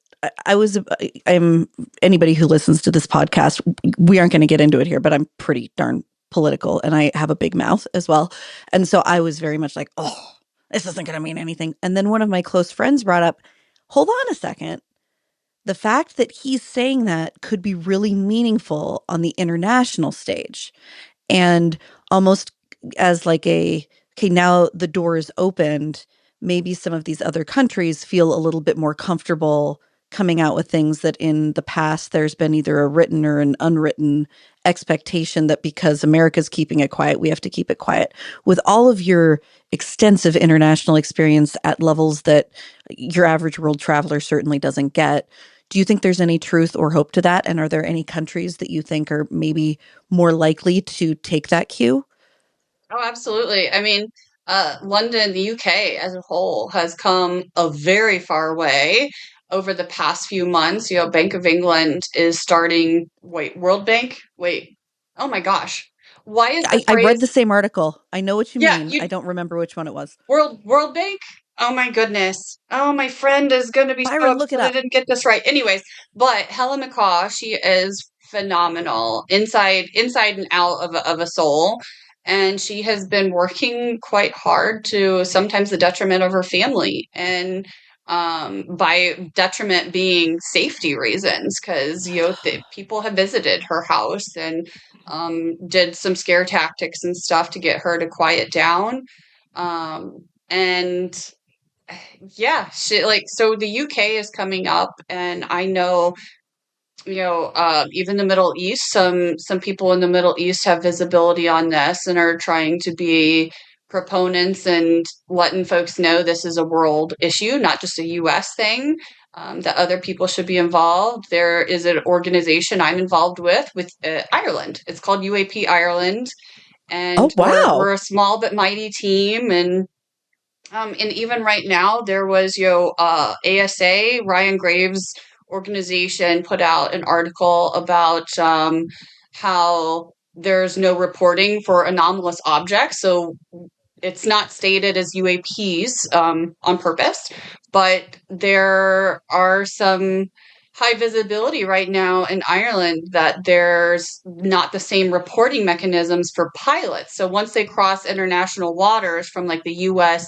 I'm, anybody who listens to this podcast, we aren't going to get into it here, but I'm pretty darn political and I have a big mouth as well. And so I was very much like, oh, this isn't going to mean anything. And then one of my close friends brought up, hold on a second. The fact that he's saying that could be really meaningful on the international stage and almost as like okay, now the door is opened, maybe some of these other countries feel a little bit more comfortable coming out with things that in the past there's been either a written or an unwritten expectation that because America's keeping it quiet, we have to keep it quiet. With all of your extensive international experience at levels that your average world traveler certainly doesn't get, do you think there's any truth or hope to that? And are there any countries that you think are maybe more likely to take that cue? Oh, absolutely. I mean, London, the UK as a whole has come a very far way over the past few months. Bank of England is starting, wait, World Bank? Wait. Oh my gosh. Why is the I read the phrase, same article. I know what you yeah, mean. I don't remember which one it was. World Bank? Oh my goodness. Oh, my friend is going to be so Byron, look it upset I up. didn't get this right. Anyways, but Helen McCaw, she is phenomenal inside and out of a soul. And she has been working quite hard to sometimes the detriment of her family. And by detriment being safety reasons, because people have visited her house and did some scare tactics and stuff to get her to quiet down. And yeah, so the UK is coming up, and I know, even the Middle East, some people in the Middle East have visibility on this and are trying to be proponents and letting folks know this is a world issue, not just a US thing. That other people should be involved. There is an organization I'm involved with Ireland. It's called UAP Ireland, Oh, and we're wow. a small but mighty team, and even right now, there was ASA, Ryan Graves' organization, put out an article about how there's no reporting for anomalous objects. So it's not stated as UAPs on purpose, but there are some high visibility right now in Ireland that there's not the same reporting mechanisms for pilots. So once they cross international waters from like the US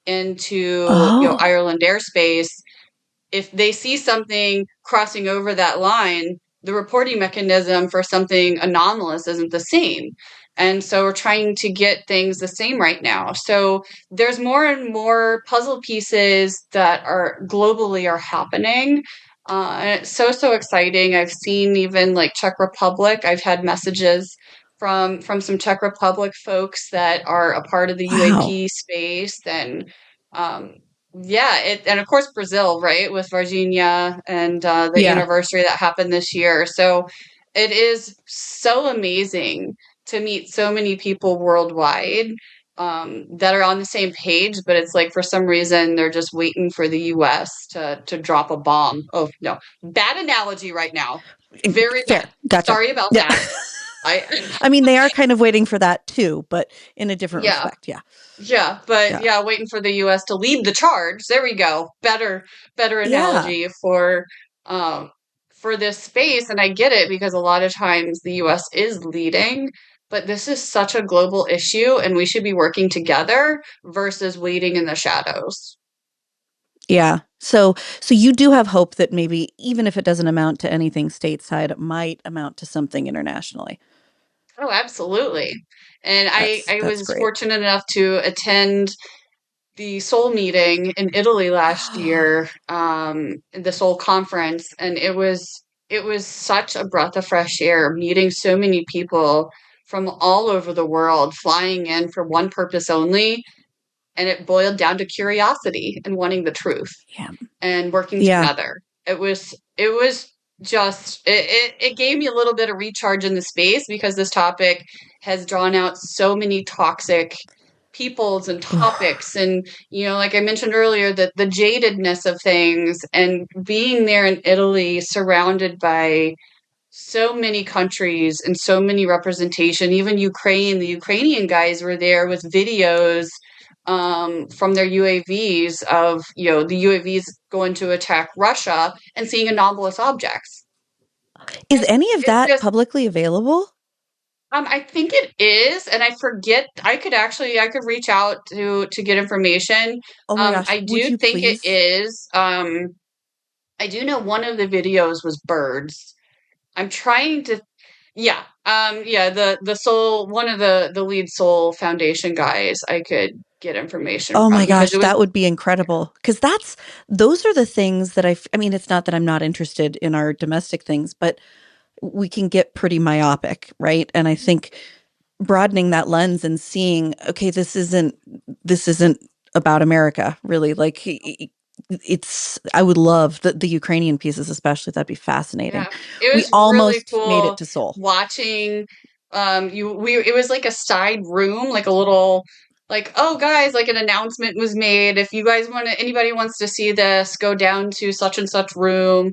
into Oh, Ireland airspace, if they see something crossing over that line, the reporting mechanism for something anomalous isn't the same. And so we're trying to get things the same right now. So there's more and more puzzle pieces that are globally are happening. And it's so exciting. I've seen even like Czech Republic. I've had messages from some Czech Republic folks that are a part of the wow. UAP space, and um, yeah, and of course Brazil, right, with Virginia and the Yeah. anniversary that happened this year. So it is so amazing to meet so many people worldwide that are on the same page, but it's like for some reason they're just waiting for the U.S. to drop a bomb. Oh no, bad analogy right now. Very bad. Fair. Gotcha. Sorry about Yeah. that. I I mean, they are kind of waiting for that too, but in a different yeah. respect. Yeah. Yeah, but Yeah. yeah, waiting for the US to lead the charge. There we go. Better Yeah. analogy um for this space, and I get it because a lot of times the US is leading, but this is such a global issue and we should be working together versus waiting in the shadows. Yeah. So you do have hope that maybe even if it doesn't amount to anything stateside, it might amount to something internationally. Oh, absolutely. And I That's was great. fortunate enough to attend the Soul meeting in Italy last year, the Soul conference, and it was such a breath of fresh air, meeting so many people from all over the world, flying in for one purpose only, and it boiled down to curiosity and wanting the truth Yeah. and working Yeah. together. It was just it gave me a little bit of recharge in the space because this topic has drawn out so many toxic peoples and topics, and like I mentioned earlier, the jadedness of things, and being there in Italy surrounded by so many countries and so many representation. Even Ukraine, the Ukrainian guys were there with videos from their UAVs of the UAVs going to attack Russia and seeing anomalous objects. Is any of It's that just publicly available? I think it is, and I forget. I could reach out to get information. Oh my gosh. I Would do you think it please? is. I do know one of the videos was birds. I'm trying to Yeah. Yeah, the Soul one of the lead Soul Foundation guys I could get information Oh from my because gosh, it was that would be incredible. Because those are the things that I mean, it's not that I'm not interested in our domestic things, but we can get pretty myopic, right? And I think broadening that lens and seeing, okay, this isn't about America, really. Like I would love the Ukrainian pieces, especially. That'd be fascinating. yeah. It We was really almost made it cool to Seoul. watching it was like a side room, like a little like, oh guys, like an announcement was made. If you guys anybody wants to see this, go down to such and such room.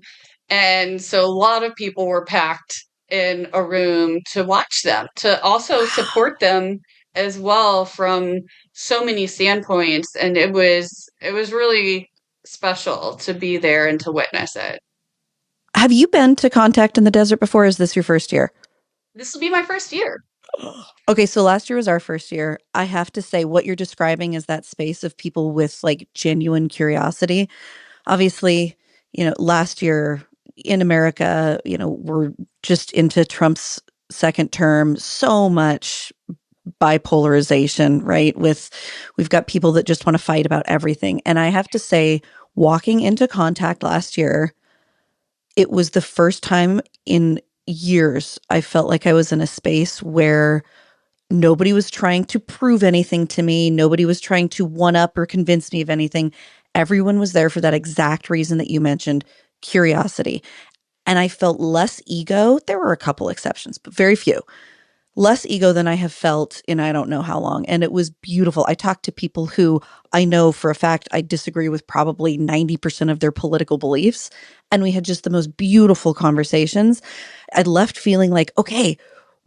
And so a lot of people were packed in a room to watch them, to also Wow. support them as well from so many standpoints. And it was really special to be there and to witness it. Have you been to Contact in the Desert before? Is this your first year? This will be my first year. Okay, so last year was our first year. I have to say, what you're describing is that space of people with like genuine curiosity. Obviously, last year in America, we're just into Trump's second term, so much bipolarization, right? We've got people that just want to fight about everything. And I have to say, walking into Contact last year, it was the first time in years I felt like I was in a space where nobody was trying to prove anything to me. Nobody was trying to one up or convince me of anything. Everyone was there for that exact reason that you mentioned, curiosity. And I felt less ego. There were a couple exceptions, but very few. Less ego than I have felt in I don't know how long. And it was beautiful. I talked to people who I know for a fact I disagree with probably 90% of their political beliefs. And we had just the most beautiful conversations. I left feeling like, okay,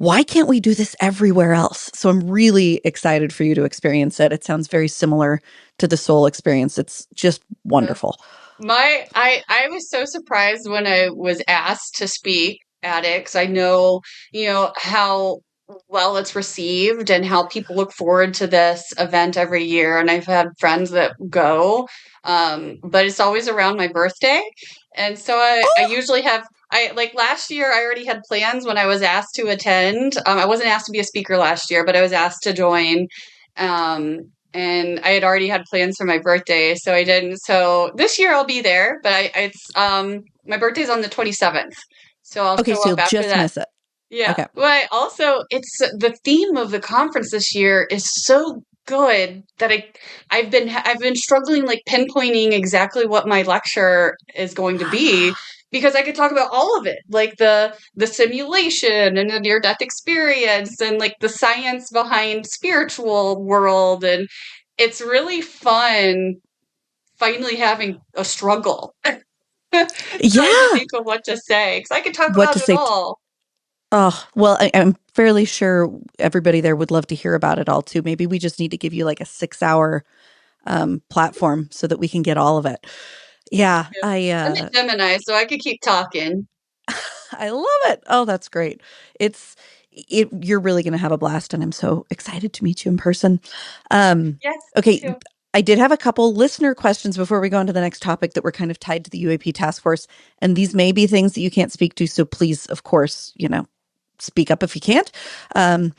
why can't we do this everywhere else? So I'm really excited for you to experience it. It sounds very similar to the soul experience. It's just wonderful. I was so surprised when I was asked to speak at it, 'cause I know, how well it's received and how people look forward to this event every year. And I've had friends that go, but it's always around my birthday. And so I usually have, like last year, I already had plans when I was asked to attend. I wasn't asked to be a speaker last year, but I was asked to join. And I had already had plans for my birthday, so I didn't. So this year I'll be there, but it's my birthday's on the 27th, so I'll Okay, show so up you'll after just that. miss it. Yeah, Okay. but also it's the theme of the conference this year is so good that I've been struggling like pinpointing exactly what my lecture is going to be, because I could talk about all of it, like the simulation and the near death experience and like the science behind spiritual world, and it's really fun finally having a struggle trying to Yeah. think of what to say, because I could talk What about to it say? all. Oh, well, I'm fairly sure everybody there would love to hear about it all too. Maybe we just need to give you like a 6 hour platform so that we can get all of it. Yeah, Yeah. I'm a Gemini, so I could keep talking. I love it. Oh, that's great. You're really going to have a blast, and I'm so excited to meet you in person. Yes, me Okay, too. I did have a couple listener questions before we go on to the next topic that were kind of tied to the UAP task force, and these may be things that you can't speak to. So please, of course, speak up if you can't. Um,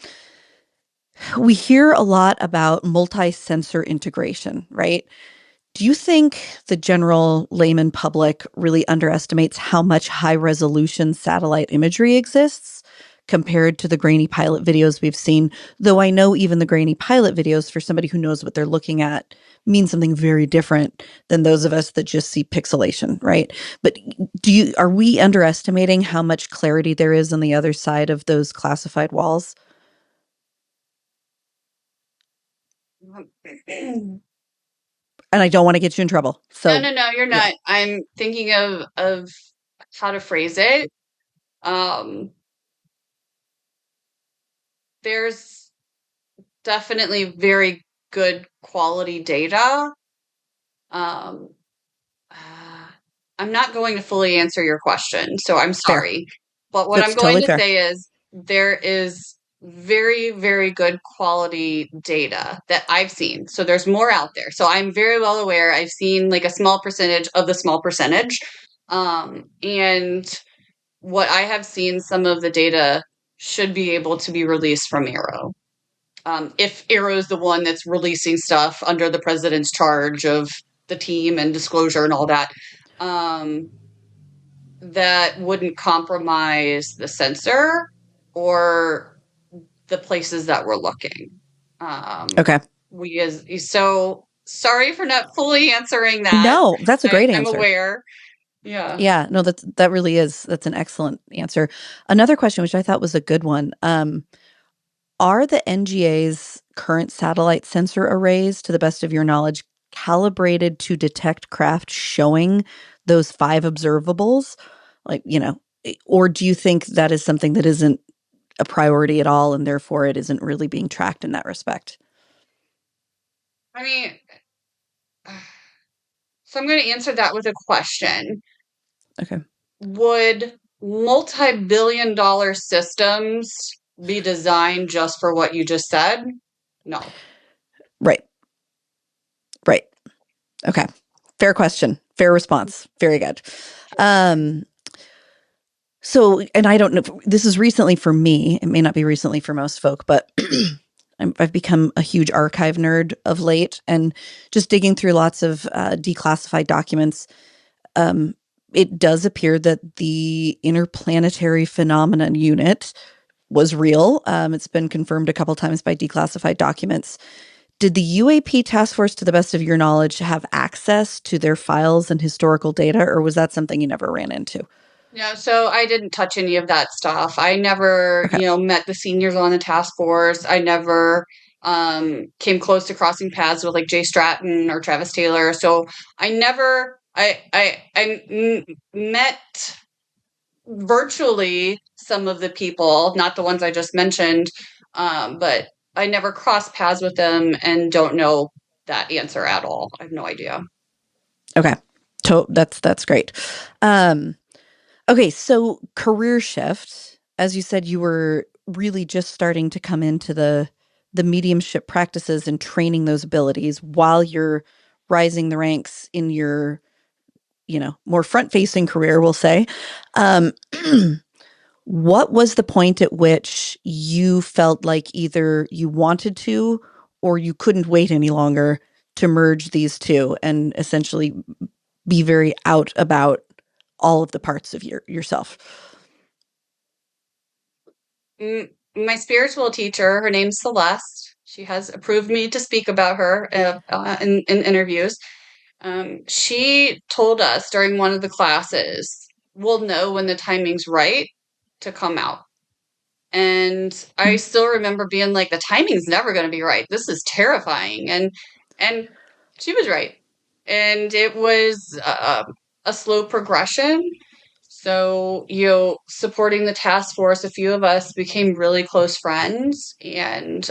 we hear a lot about multi-sensor integration, right? Do you think the general layman public really underestimates how much high resolution satellite imagery exists compared to the grainy pilot videos we've seen? Though I know even the grainy pilot videos, for somebody who knows what they're looking at, mean something very different than those of us that just see pixelation, right? But are we underestimating how much clarity there is on the other side of those classified walls? No, And I don't want to get you in trouble. So, no, you're yeah. not. I'm thinking of how to phrase it. Um, there's definitely very good quality data. Um, uh, I'm not going to fully answer your question, so I'm Fair. sorry. But what I'm That's going totally to fair. say is there is very, very good quality data that I've seen. So there's more out there. So I'm very well aware. I've seen like a small percentage of the small percentage. And what I have seen, some of the data should be able to be released from Arrow. If Arrow is the one that's releasing stuff under the president's charge of the team and disclosure and all that, um, that wouldn't compromise the sensor or the places that we're looking. Um, Okay. so sorry for not fully answering that. No, that's a great I'm answer. aware. Yeah. Yeah, no, that's an excellent answer. Another question, which I thought was a good one. Are the NGA's current satellite sensor arrays, to the best of your knowledge, calibrated to detect craft showing those five observables? Like, or do you think that is something that isn't a priority at all, and therefore it isn't really being tracked in that respect? I mean, so I'm going to answer that with a question. Okay. Would multi-billion-dollar systems be designed just for what you just said? No. Right. Right. Okay. Fair question. Fair response. Very good. Um, So, and I don't know, this is recently for me. It may not be recently for most folk, but I've become a huge archive nerd of late, and just digging through lots of declassified documents. Um, it does appear that the interplanetary phenomenon unit was real. It's been confirmed a couple times by declassified documents. Did the UAP task force, to the best of your knowledge, have access to their files and historical data, or was that something you never ran into? Yeah, so I didn't touch any of that stuff. I never, Okay. met the seniors on the task force. I never came close to crossing paths with like Jay Stratton or Travis Taylor. So I never met virtually some of the people, not the ones I just mentioned, but I never crossed paths with them and don't know that answer at all. I have no idea. Okay. That's great. Okay, so career shift, as you said, you were really just starting to come into the mediumship practices and training those abilities while you're rising the ranks in your, more front-facing career, we'll say. Um, what was the point at which you felt like either you wanted to or you couldn't wait any longer to merge these two and essentially be very out about all of the parts of yourself? My spiritual teacher, her name's Celeste. She has approved me to speak about her in interviews. She told us during one of the classes, we'll know when the timing's right to come out. And I still remember being like, the timing's never going to be right. This is terrifying. And she was right. And it was a slow progression. So, supporting the task force, a few of us became really close friends, and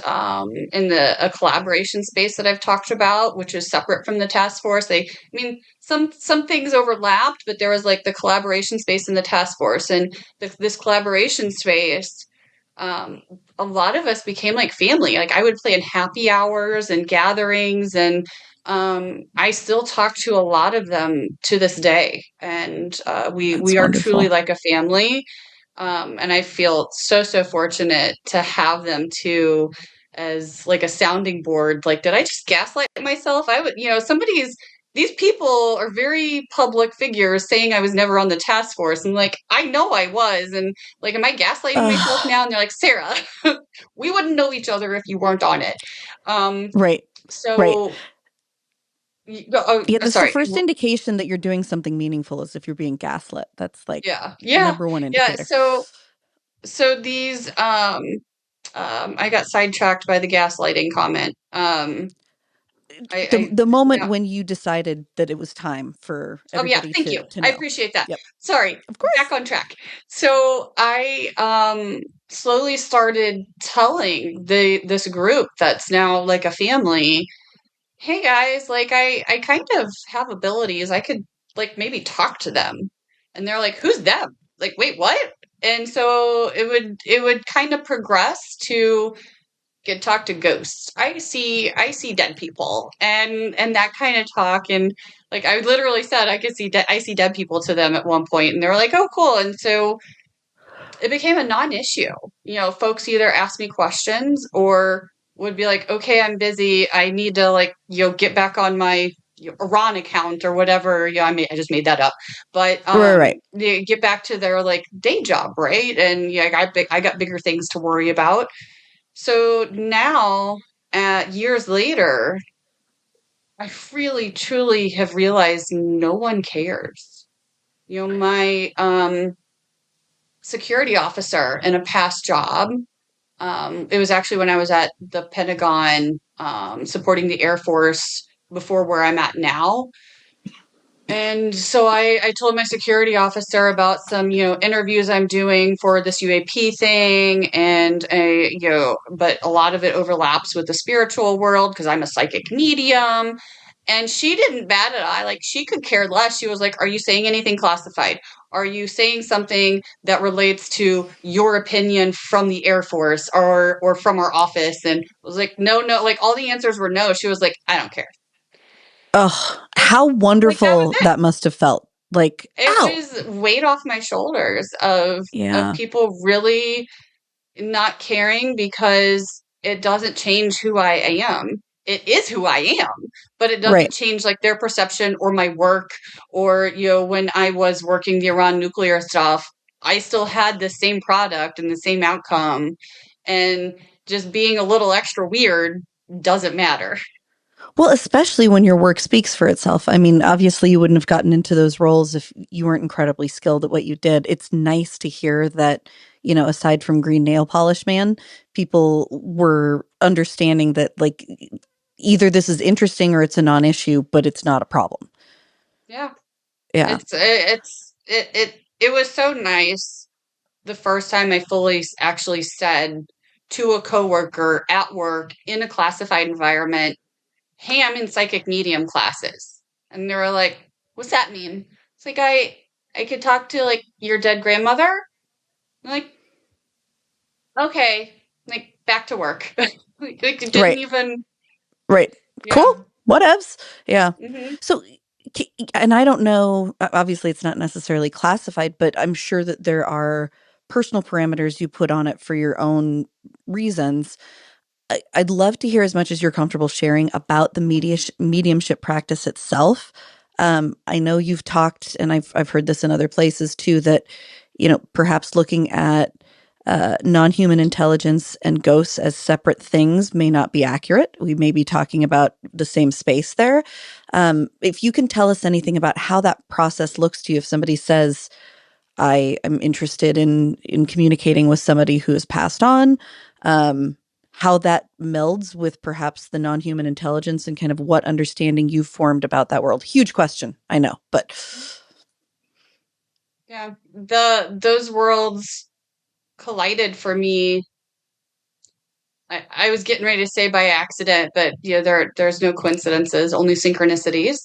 in a collaboration space that I've talked about, which is separate from the task force, some things overlapped, but there was like the collaboration space in the task force, and this collaboration space, um, a lot of us became like family. Like I would play in happy hours and gatherings, and I still talk to a lot of them to this day, and we That's are truly wonderful. like a family. And I feel so fortunate to have them too as like a sounding board. Like, did I just gaslight myself? I would, these people are very public figures saying I was never on the task force. And like, I know I was. And like, am I gaslighting myself Uh, now? And they're like, Sarah, we wouldn't know each other if you weren't on it. Um, right, right. so, oh, Yeah, that's the sorry. first indication that you're doing something meaningful is if you're being gaslit. That's like Yeah, yeah, number one yeah. indicator. So these, I got sidetracked by the gaslighting comment. The moment Yeah. when you decided that it was time for Oh yeah, everybody thank you. to I know. appreciate that. Yep, Sorry, of back course. on track. So I slowly started telling this group that's now like a family, hey guys, like I kind of have abilities. I could like maybe talk to them. And they're like, who's them? Like, wait, what? And so it would kind of progress to get talk to ghosts. I see dead people and that kind of talk, and like I literally said I see dead people to them at one point, and they were like, oh cool. And so it became a non-issue. Folks either asked me questions or would be like, okay, I'm busy. I need to like, get back on my Iran account or whatever. Yeah, I just made that up. But Right, right. they get back to their like day job, right? And yeah, I got bigger things to worry about. So now, years later, I really truly have realized no one cares. My security officer in a past job. It was actually when I was at the Pentagon supporting the Air Force before where I'm at now. And so I told my security officer about some, interviews I'm doing for this UAP thing, and but a lot of it overlaps with the spiritual world because I'm a psychic medium. And she didn't bat an eye. Like she could care less. She was like, "Are you saying anything classified? Are you saying something that relates to your opinion from the Air Force or from our office?" And I was like, "No, no." Like all the answers were no. She was like, "I don't care." Oh, And how like that was wonderful it. that must have felt. Like, It ow. was weight off my shoulders of Yeah. people really not caring because it doesn't change who I am. It is who I am, but it doesn't Right. change like their perception or my work or when I was working the Iran nuclear stuff, I still had the same product and the same outcome, and just being a little extra weird doesn't matter. Well, especially when your work speaks for itself. I mean, obviously, you wouldn't have gotten into those roles if you weren't incredibly skilled at what you did. It's nice to hear that, aside from Green Nail Polish Man, people were understanding that, like, either this is interesting or it's a non issue, but it's not a problem. Yeah. Yeah. It's it was so nice the first time I fully actually said to a coworker at work in a classified environment, "Hey, I'm in psychic medium classes." And they were like, "What's that mean?" It's like I could talk to like your dead grandmother. I'm like, okay, like back to work. Like it didn't Right. even, Right. yeah. Cool. Whatevs. Yeah. Hmm. So, and I don't know, obviously it's not necessarily classified, but I'm sure that there are personal parameters you put on it for your own reasons. I'd love to hear as much as you're comfortable sharing about the mediumship practice itself. I know you've talked, and I've heard this in other places too, that perhaps looking at non-human intelligence and ghosts as separate things may not be accurate. We may be talking about the same space there. If you can tell us anything about how that process looks to you, if somebody says, I am interested in communicating with somebody who has passed on, how that melds with perhaps the non-human intelligence and kind of what understanding you've formed about that world. Huge question, I know, but Yeah. Those worlds collided for me. I was getting ready to say by accident, but yeah, there's no coincidences, only synchronicities,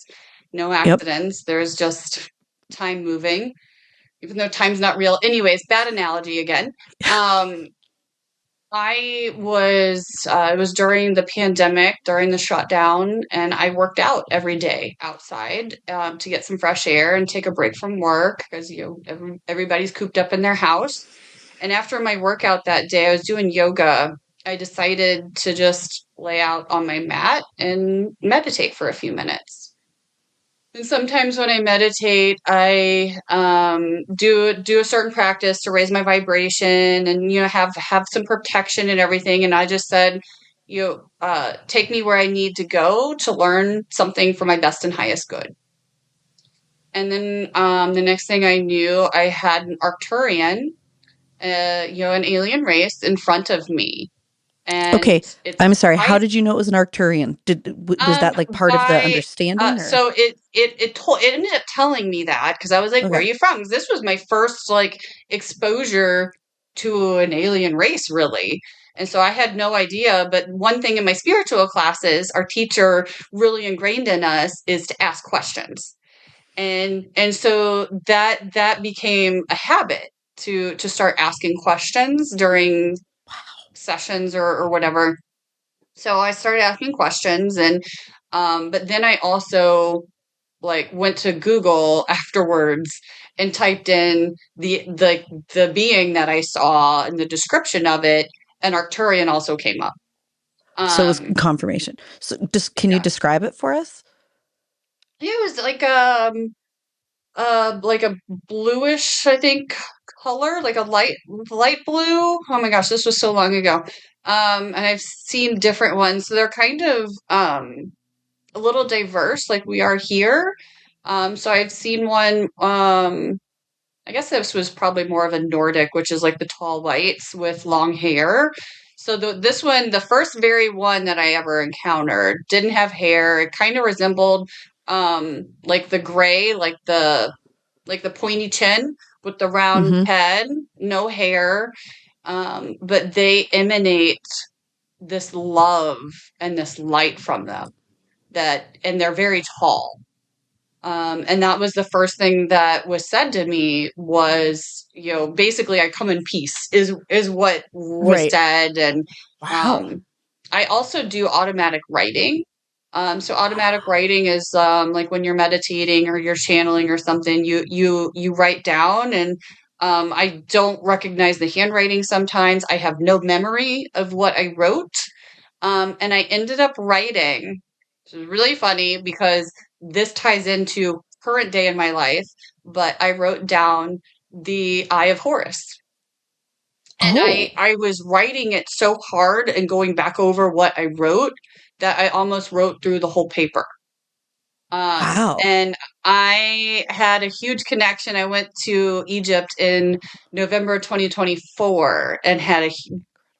no yep. accidents. There's just time moving, even though time's not real. Anyways, bad analogy again. Um, it was during the pandemic, during the shutdown, and I worked out every day outside to get some fresh air and take a break from work because everybody's cooped up in their house. And after my workout that day, I was doing yoga. I decided to just lay out on my mat and meditate for a few minutes. And sometimes when I meditate, I do a certain practice to raise my vibration and have some protection and everything. And I just said, take me where I need to go to learn something for my best and highest good. And then the next thing I knew, I had an Arcturian, an alien race in front of me, Okay. and it's I'm sorry. How I did you know it was an Arcturian? Was that like part of the by understanding or? so it ended up telling me that because I was like, "Where are Okay. you from?" 'Cause this was my first like exposure to an alien race, really. And so I had no idea. But one thing in my spiritual classes, our teacher really ingrained in us is to ask questions. And so that became a habit to start asking questions during sessions or whatever. So I started asking questions and but then I also like went to Google afterwards and typed in the being that I saw and the description of it, and Arcturian also came up. So it was Um confirmation. So just can you yeah. describe it for us? It was like a bluish, I think, color, like a light blue. Oh my gosh, this was so long ago. And I've seen different ones. So they're kind of a little diverse, like we are here. So I've seen one. I guess this was probably more of a Nordic, which is like the tall whites with long hair. So this one, the first very one that I ever encountered, didn't have hair. It kind of resembled like the gray, like the pointy chin with the round Mm-hmm. head, no hair. But they emanate this love and this light from them and they're very tall. And that was the first thing that was said to me was, basically I come in peace is what was Right. said. And Wow. um, I also do automatic writing. So automatic writing is like when you're meditating or you're channeling or something, you write down and I don't recognize the handwriting sometimes. I have no memory of what I wrote. And I ended up writing. It's really funny because this ties into current day in my life, but I wrote down the Eye of Horus. And Oh, I was writing it so hard and going back over what I wrote that I almost wrote through the whole paper. wow. And I had a huge connection. I went to Egypt in November 2024 and had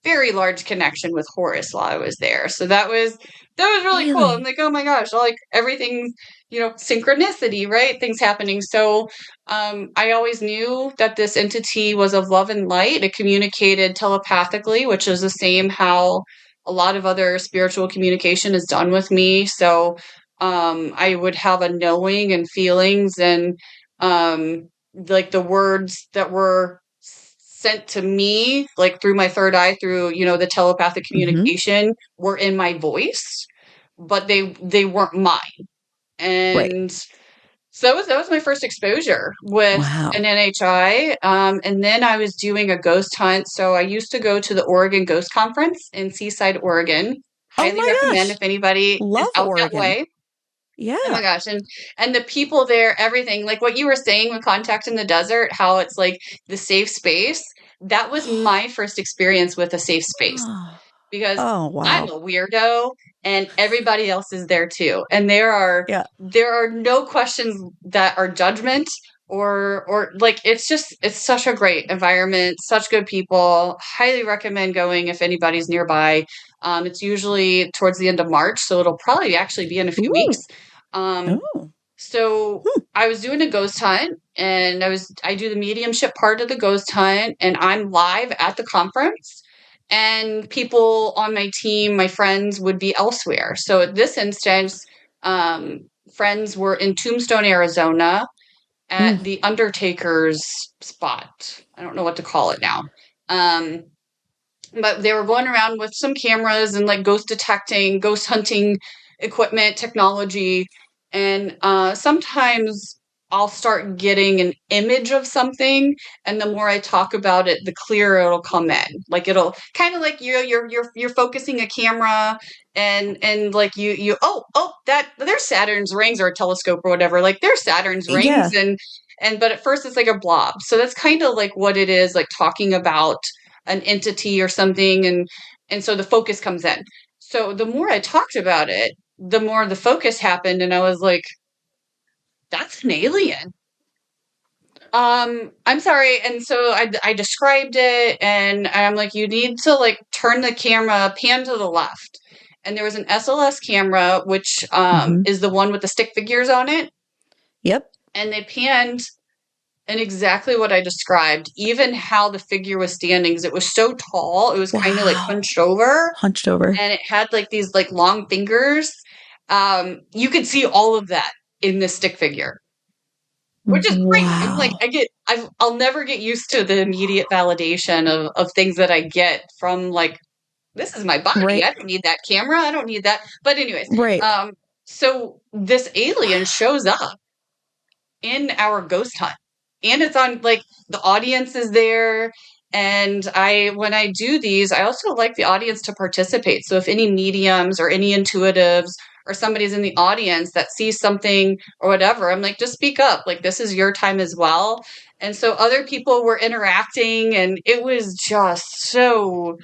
very large connection with Horus while I was there. So that was really cool. I'm Really? like, oh my gosh, like everything, synchronicity, right? Things happening. So I always knew that this entity was of love and light. It communicated telepathically, which is the same how a lot of other spiritual communication is done with me. So I would have a knowing and feelings and like the words that were sent to me like through my third eye through the telepathic Mm-hmm. communication were in my voice, but they weren't mine. Right. And so that was my first exposure with an Wow. NHI. And then I was doing a ghost hunt. So I used to go to the Oregon Ghost Conference in Seaside, Oregon. Oh Highly my recommend gosh. if anybody is Love out that Oregon. way. Oh my Yeah. gosh. And the people there, everything, like what you were saying with Contact in the Desert, how it's like the safe space. That was my first experience with a safe space because Oh, I'm wow. a weirdo and everybody else is there too. And Yeah. there are no questions that are judgment or like it's such a great environment, such good people. Highly recommend going if anybody's nearby. It's usually towards the end of March, so it'll probably actually be in a few weeks. Ooh. Um, Oh. so Hmm. I was doing a ghost hunt and I do the mediumship part of the ghost hunt and I'm live at the conference and people on my team, my friends would be elsewhere. So at this instance, friends were in Tombstone, Arizona Mm. at the Undertaker's spot. I don't know what to call it now. Um, but they were going around with some cameras and like ghost detecting, ghost hunting equipment, technology. And sometimes I'll start getting an image of something, and the more I talk about it, the clearer it'll come in. Like it'll kind of like you're focusing a camera, and like you that there's Saturn's rings or a telescope or whatever. Like there's Saturn's rings, Yeah. and but at first it's like a blob. So that's kind of like what it is, like talking about an entity or something, and so the focus comes in. So the more I talked about it, the more the focus happened, and I was like, that's an alien. I'm sorry. And so I described it and I'm like, you need to like turn the camera, pan to the left. And there was an SLS camera, which Mm-hmm. is the one with the stick figures on it. Yep. And they panned and exactly what I described, even how the figure was standing, because it was so tall, it was kind of like Wow. hunched over, Hunched over. and it had like these like long fingers. You could see all of that in this stick figure, which is great. I'm like, Wow. I'll never get used to the immediate validation of things that I get from like, this is my body. Right. I don't need that camera. I don't need that. But anyways, Right. so this alien Wow. shows up in our ghost hunt and it's on like the audience is there, and I when I do these I also like the audience to participate. So if any mediums or any intuitives or somebody's in the audience that sees something or whatever, I'm like, just speak up, like this is your time as well. And so other people were interacting and it was just so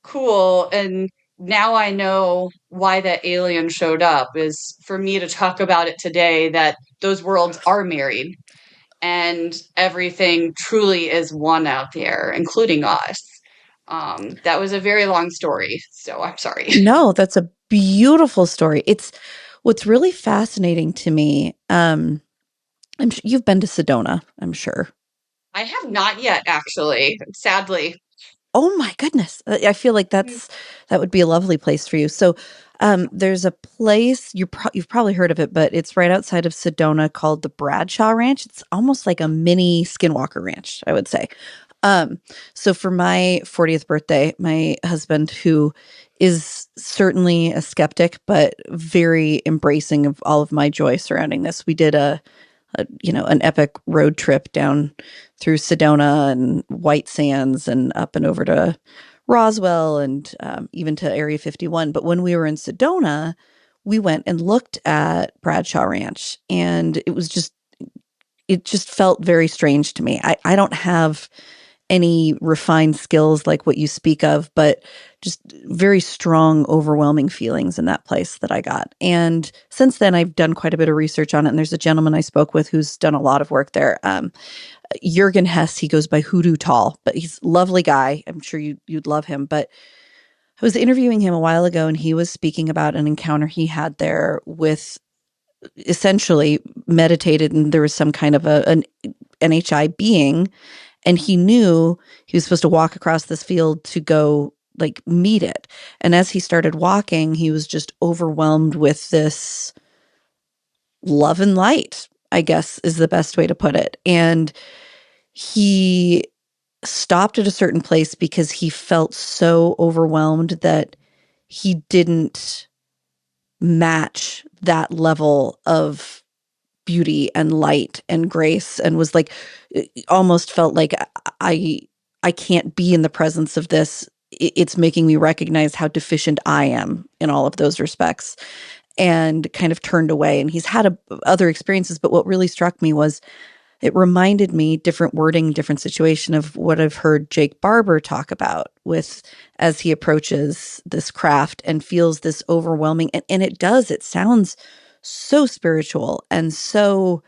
cool. And now I know why that alien showed up is for me to talk about it today, that those worlds are married and everything truly is one out there, including us. That was a very long story, so I'm sorry. No, that's a beautiful story. It's what's really fascinating to me. You've been to Sedona, I'm sure. I have not yet, actually, sadly. Oh my goodness. I feel like that would be a lovely place for you. So, there's a place you've probably heard of it, but it's right outside of Sedona called the Bradshaw Ranch. It's almost like a mini Skinwalker Ranch, I would say. Um, so for my 40th birthday, my husband, who is certainly a skeptic, but very embracing of all of my joy surrounding this, we did an epic road trip down through Sedona and White Sands and up and over to Roswell and even to Area 51. But when we were in Sedona, we went and looked at Bradshaw Ranch, and it just felt very strange to me. I don't have any refined skills like what you speak of, but just very strong, overwhelming feelings in that place that I got. And since then, I've done quite a bit of research on it. And there's a gentleman I spoke with who's done a lot of work there. Jürgen Hess, he goes by Hoodoo Tall, but he's a lovely guy. I'm sure you'd love him. But I was interviewing him a while ago, and he was speaking about an encounter he had there with essentially meditated, and there was some kind of an NHI being, and he knew he was supposed to walk across this field to go like meet it. And as he started walking, he was just overwhelmed with this love and light, I guess is the best way to put it. And he stopped at a certain place because he felt so overwhelmed that he didn't match that level of beauty and light and grace, and was like, almost felt like I can't be in the presence of this. It's making me recognize how deficient I am in all of those respects, and kind of turned away. And he's had other experiences, but what really struck me was it reminded me, different wording, different situation, of what I've heard Jake Barber talk about with as he approaches this craft and feels this overwhelming, and it sounds so spiritual and so,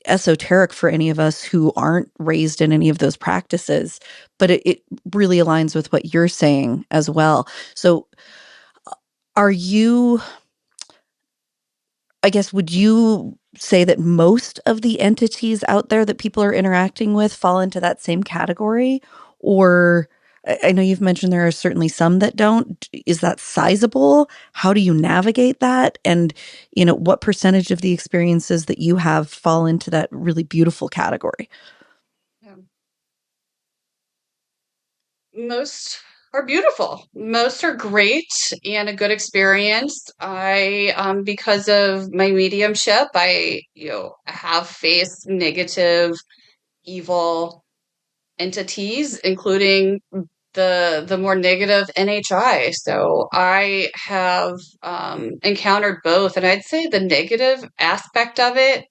esoteric for any of us who aren't raised in any of those practices, but it really aligns with what you're saying as well. So are you, I guess, would you say that most of the entities out there that people are interacting with fall into that same category? Or I know you've mentioned there are certainly some that don't. Is that sizable? How do you navigate that? And, what percentage of the experiences that you have fall into that really beautiful category? Yeah. Most are beautiful. Most are great and a good experience. I, because of my mediumship, I, have faced negative, evil entities, including the more negative NHI. So I have encountered both, and I'd say the negative aspect of it,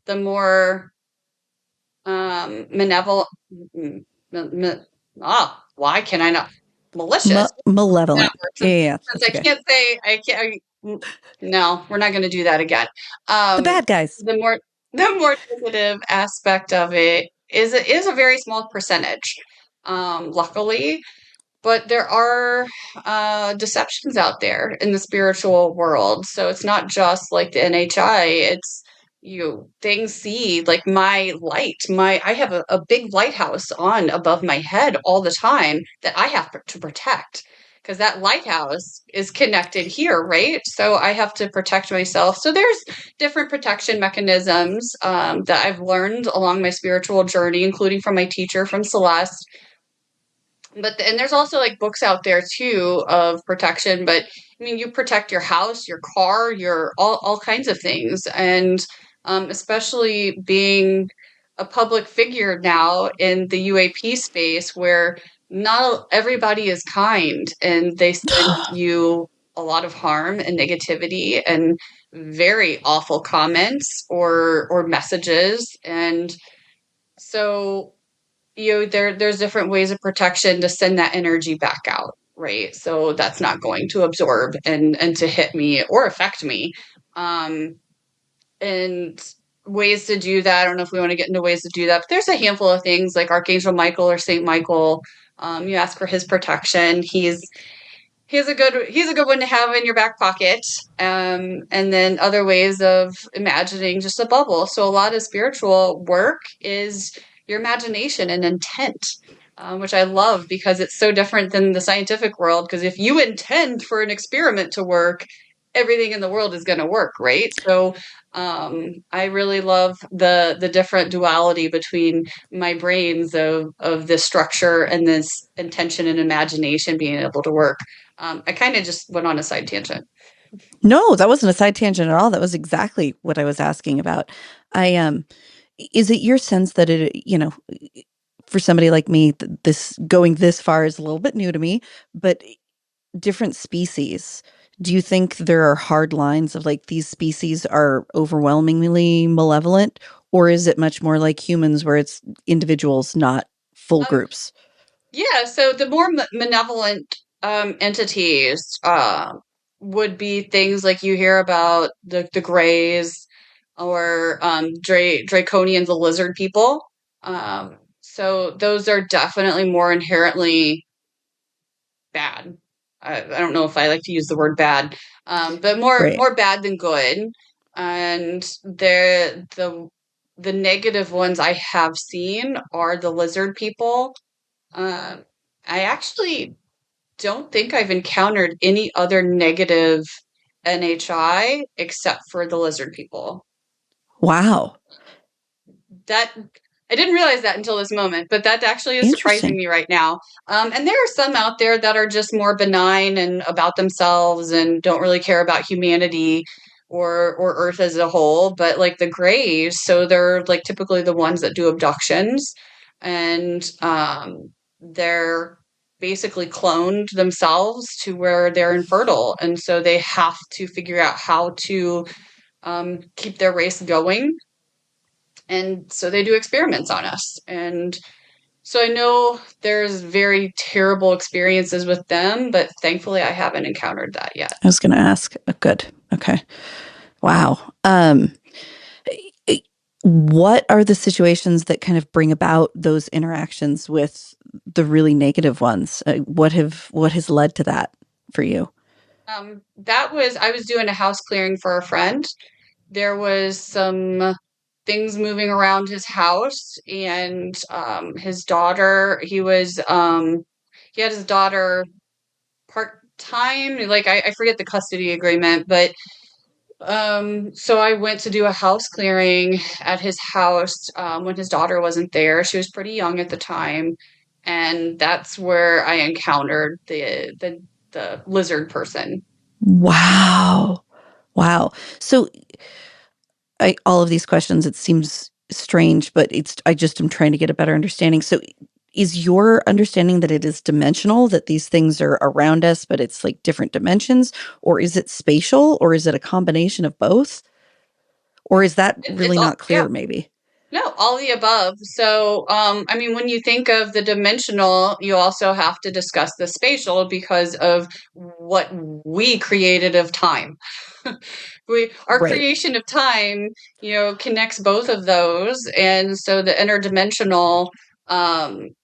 the more malevolent. Why can I not? Malicious. That Malevolent. works. Yeah, yeah, Since that's I okay. can't say I can't. No, we're not going to do that again. The Um, bad guys. the more the more negative aspect of it is a very small percentage. Luckily, but there are deceptions out there in the spiritual world. So it's not just like the NHI. It's things see like my light. I have a big lighthouse on above my head all the time that I have to protect because that lighthouse is connected here, right? So I have to protect myself. So there's different protection mechanisms that I've learned along my spiritual journey, including from my teacher, from Celeste. But and there's also like books out there too of protection, but I mean you protect your house, your car, your all kinds of things. And especially being a public figure now in the UAP space where not everybody is kind and they send you a lot of harm and negativity and very awful comments or messages. And so there's different ways of protection to send that energy back out, right? So that's not going to absorb and to hit me or affect me. Um, and ways to do that, I don't know if we want to get into ways to do that, but there's a handful of things like Archangel Michael or Saint Michael. You ask for his protection. He's a good one to have in your back pocket. And then other ways of imagining just a bubble. So a lot of spiritual work is your imagination and intent, which I love because it's so different than the scientific world. Because if you intend for an experiment to work, everything in the world is going to work, right? So I really love the different duality between my brains of this structure and this intention and imagination being able to work. I kind of just went on a side tangent. No, that wasn't a side tangent at all. That was exactly what I was asking about. Is it your sense that for somebody like me, this going this far is a little bit new to me, but different species, do you think there are hard lines of like these species are overwhelmingly malevolent, or is it much more like humans where it's individuals, not full Um, groups? yeah, so the more malevolent entities would be things like you hear about the Greys, or draconian, the lizard people. So those are definitely more inherently bad. I don't know if I like to use the word bad, but Right. more bad than good. And the negative ones I have seen are the lizard people. Um, I actually don't think I've encountered any other negative NHI except for the lizard people. Wow. That I didn't realize that until this moment, but that actually is surprising Interesting. me right now. And there are some out there that are just more benign and about themselves and don't really care about humanity or Earth as a whole. But like the Greys, so they're like typically the ones that do abductions, and they're basically cloned themselves to where they're infertile, and so they have to figure out how to keep their race going, and so they do experiments on us. And so I know there's very terrible experiences with them, but thankfully I haven't encountered that yet. I was going to ask. Good. Okay. Wow. What are the situations that kind of bring about those interactions with the really negative ones? What has led to that for you? That was I was doing a house clearing for a friend. There was some things moving around his house, and his daughter. He had his daughter part time. Like I forget the custody agreement, but so I went to do a house clearing at his house when his daughter wasn't there. She was pretty young at the time, and that's where I encountered the lizard person. Wow. Wow. So all of these questions, it seems strange, but I just am trying to get a better understanding. So is your understanding that it is dimensional, that these things are around us, but it's like different dimensions? Or is it spatial? Or is it a combination of both? Or is that It's really all, not yeah. clear, maybe? No, all the above. So, I mean, when you think of the dimensional, you also have to discuss the spatial because of what we created of time. Our Right. creation of time, connects both of those, and so the interdimensional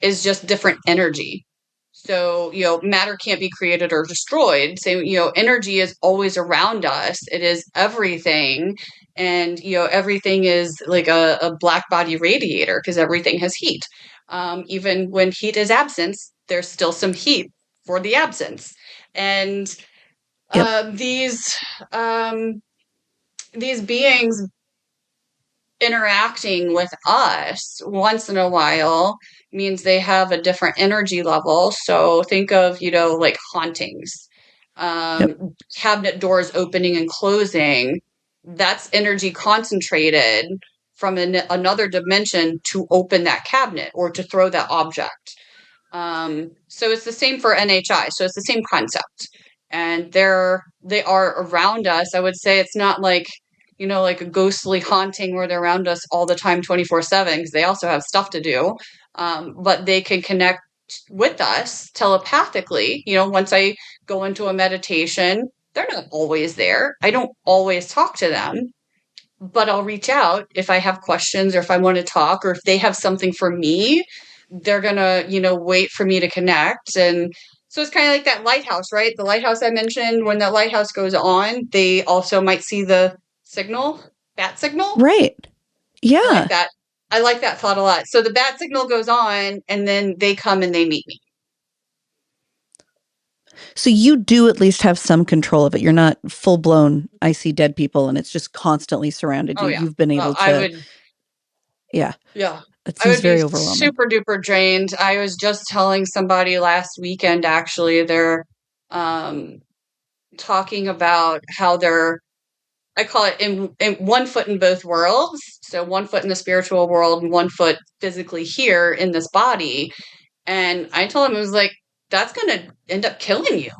is just different energy. So, matter can't be created or destroyed. So, energy is always around us. It is everything, and everything is like a black body radiator because everything has heat. Even when heat is absent, there's still some heat for the absence, and Yep. uh, these um, these beings interacting with us once in a while means they have a different energy level. So think of, like hauntings, Yep. cabinet doors opening and closing. That's energy concentrated from another dimension to open that cabinet or to throw that object. So it's the same for NHI. So it's the same concept, and they are around us. I would say it's not like like a ghostly haunting where they're around us all the time, 24/7, because they also have stuff to do. But they can connect with us telepathically. Once I go into a meditation, they're not always there. I don't always talk to them, but I'll reach out if I have questions or if I want to talk or if they have something for me. They're gonna, wait for me to connect. And so it's kind of like that lighthouse, right? The lighthouse I mentioned, when that lighthouse goes on, they also might see the signal, bat signal. Right. I like Yeah. that. I like that thought a lot. So the bat signal goes on and then they come and they meet me. So you do at least have some control of it. You're not full blown, I see dead people and it's just constantly surrounded Oh you. yeah. You've been Well, able to, yeah, yeah. it I seems would be very overwhelming. super duper drained. I was just telling somebody last weekend, actually, they're um, talking about how they're, I call it in one foot in both worlds. So one foot in the spiritual world and one foot physically here in this body. And I told him, I was like, that's going to end up killing you.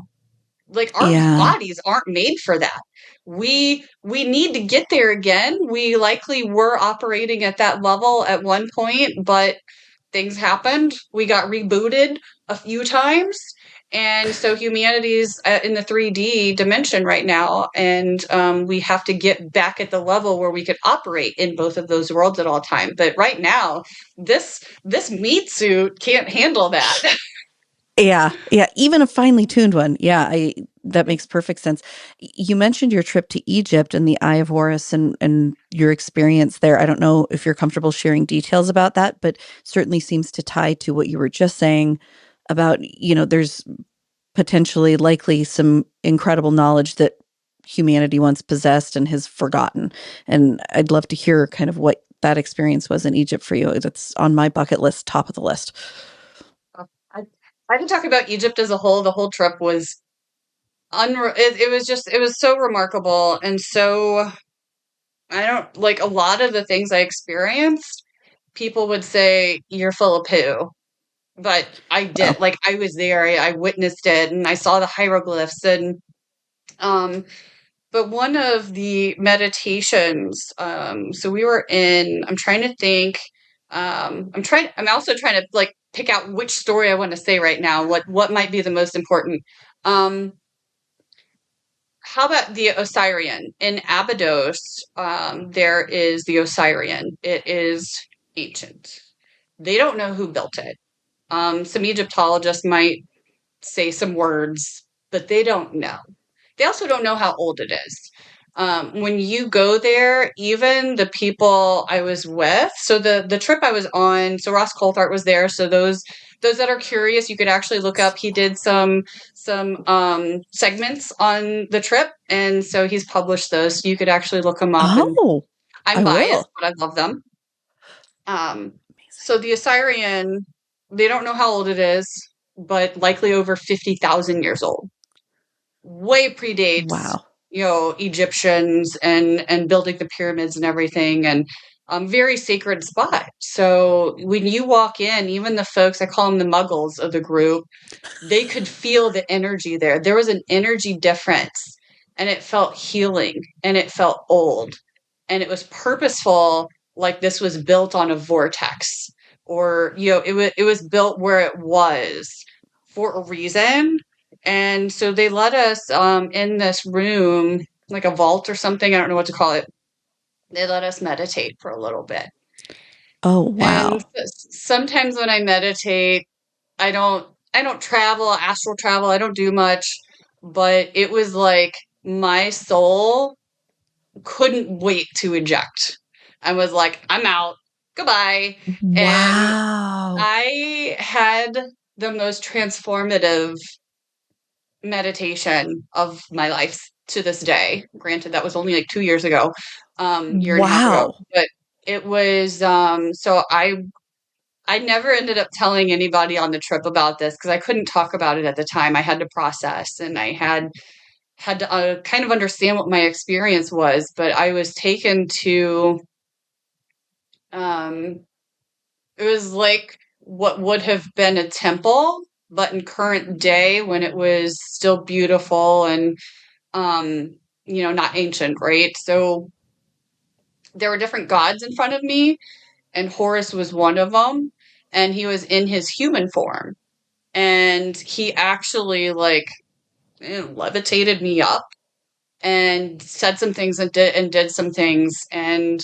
Like our Yeah. bodies aren't made for that. We need to get there again. We likely were operating at that level at one point, but things happened. We got rebooted a few times, And so humanity's in the 3D dimension right now, and we have to get back at the level where we could operate in both of those worlds at all time. But right now, this meat suit can't handle that. Yeah, yeah, even a finely tuned one. Yeah, that makes perfect sense. You mentioned your trip to Egypt and the Eye of Horus and your experience there. I don't know if you're comfortable sharing details about that, but certainly seems to tie to what you were just saying about, there's potentially likely some incredible knowledge that humanity once possessed and has forgotten. And I'd love to hear kind of what that experience was in Egypt for you. That's on my bucket list, top of the list. I, I can talk about Egypt as a whole. The whole trip was it was so remarkable, and so I don't like a lot of the things I experienced. People would say you're full of poo, but I did. Oh, Like I was there, I witnessed it, and I saw the hieroglyphs. And um, but one of the meditations. So we were in. I'm trying to think. I'm also trying to like pick out which story I want to say right now. What might be the most important. Um, How about the Osirian? In Abydos, there is the Osirian. It is ancient. They don't know who built it. Some Egyptologists might say some words, but they don't know. They also don't know how old it is. When you go there, even the people I was with, so the trip I was on, so Ross Coulthart was there. So those that are curious, you could actually look up. He did some segments on the trip, and so he's published those. So you could actually look them up. And oh, I'm I biased, will. but I love them. Amazing. So the Assyrian, they don't know how old it is, but likely over 50,000 years old. Way predates, Wow. Egyptians and building the pyramids and everything, and very sacred spot. So when you walk in, even the folks, I call them the muggles of the group, they could feel the energy there. There was an energy difference, and it felt healing, and it felt old, and it was purposeful, like this was built on a vortex, or it was built where it was for a reason. And so they let us in this room, like a vault or something. I don't know what to call it. They let us meditate for a little bit. Oh, And wow. sometimes when I meditate, I don't travel, astral travel, I don't do much, but it was like my soul couldn't wait to eject. I was like, I'm out. Goodbye. And Wow. I had the most transformative meditation of my life to this day. Granted, that was only like 2 years ago, year and a half ago. Wow. But it was so I never ended up telling anybody on the trip about this because I couldn't talk about it at the time. I had to process, and I had to kind of understand what my experience was. But I was taken to um, it was like what would have been a temple, but in current day when it was still beautiful and um, not ancient, right? So there were different gods in front of me, and Horus was one of them, and he was in his human form, and he actually like levitated me up and said some things and did some things. And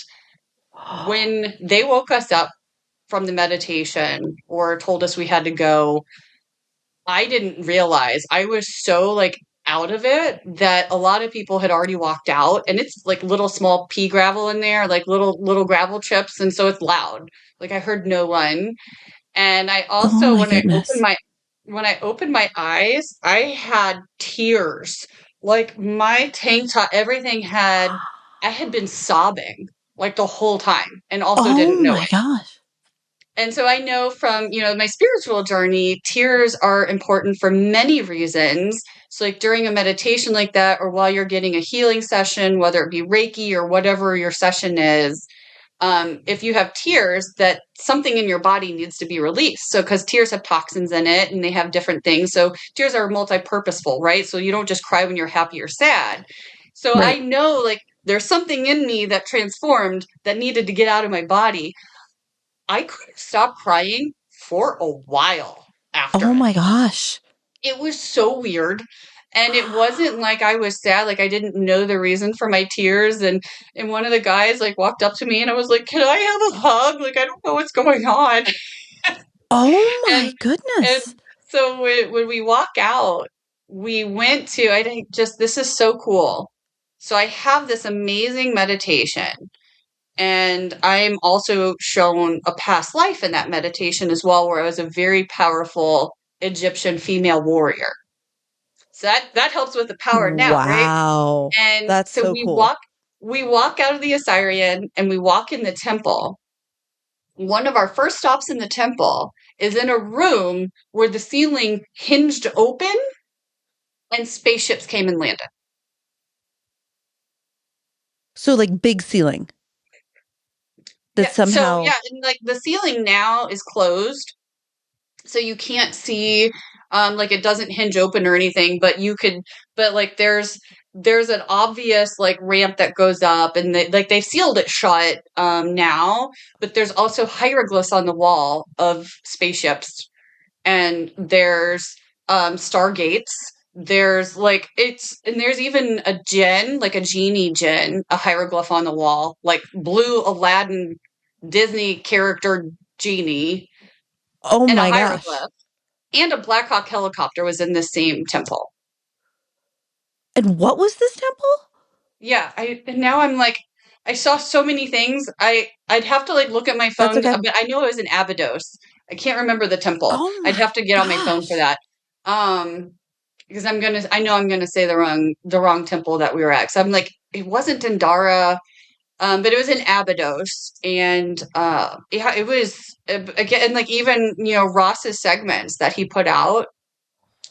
when they woke us up from the meditation or told us we had to go, I didn't realize I was so like out of it that a lot of people had already walked out, and it's like little small pea gravel in there, like little gravel chips, and so it's loud. Like I heard no one. And I Oh also my goodness. when I opened my eyes, I had tears. Like my tank top, everything I had been sobbing like the whole time and also Oh didn't know my it. gosh. And so I know from, my spiritual journey, tears are important for many reasons. So like during a meditation like that, or while you're getting a healing session, whether it be Reiki or whatever your session is, if you have tears, that something in your body needs to be released. So because tears have toxins in it and they have different things. So tears are multi-purposeful, right? So you don't just cry when you're happy or sad. So I Right. know like there's something in me that transformed that needed to get out of my body. I couldn't stop crying for a while after Oh it. my gosh. It was so weird. And it wasn't like I was sad, like I didn't know the reason for my tears. And one of the guys like walked up to me and I was like, "Can I have a hug? Like I don't know what's going on." Oh my And and goodness. so when we walk out, we went to I think just this is so cool. So I have this amazing meditation, and I'm also shown a past life in that meditation as well, where I was a very powerful Egyptian female warrior. So that helps with the power now, right? Wow. And That's so so cool. we walk out of the Assyrian and we walk in the temple. One of our first stops in the temple is in a room where the ceiling hinged open and spaceships came and landed. So like big ceiling that Yeah, so somehow. yeah, and like the ceiling now is closed, so you can't see like it doesn't hinge open or anything, but you could but like there's an obvious like ramp that goes up, and like they've sealed it shut now, but there's also hieroglyphs on the wall of spaceships, and there's stargates. There's like it's and there's even a gin, like a genie gin, a hieroglyph on the wall, like blue Aladdin Disney character genie, Oh and a my gosh. hieroglyph, and a Black Hawk helicopter was in the same temple. And what was this temple? Yeah, I and now I'm like I saw so many things. I'd have to like look at my That's phone, okay. but I know it was in Abydos. I can't remember the temple. Oh I'd my have to get on my phone for gosh. that. Um because I know I'm gonna say the wrong temple that we were at. So I'm like, it wasn't in Dara, but it was in Abydos, and yeah, it was again like even Ross's segments that he put out,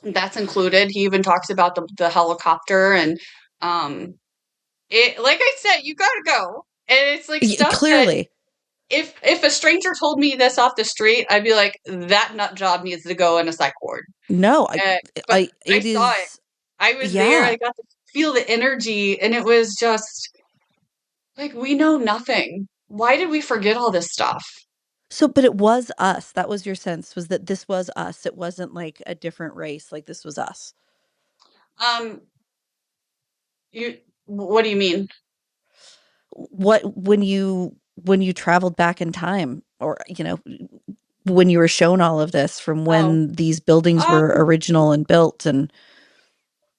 that's included. He even talks about the helicopter, and um it like I said, you gotta go. And it's like stuff that Clearly. if a stranger told me this off the street, I'd be like, that nut job needs to go in a psych ward. No, But I it saw it. is, I was there. yeah. I got to feel the energy, and it was just like we know nothing. Why did we forget all this stuff? So, but it was us. That was your sense, was that this was us. It wasn't like a different race. Like this was us. Um, you what do you mean? What when you traveled back in time, or when you were shown all of this from Oh, when these buildings were um, original and built and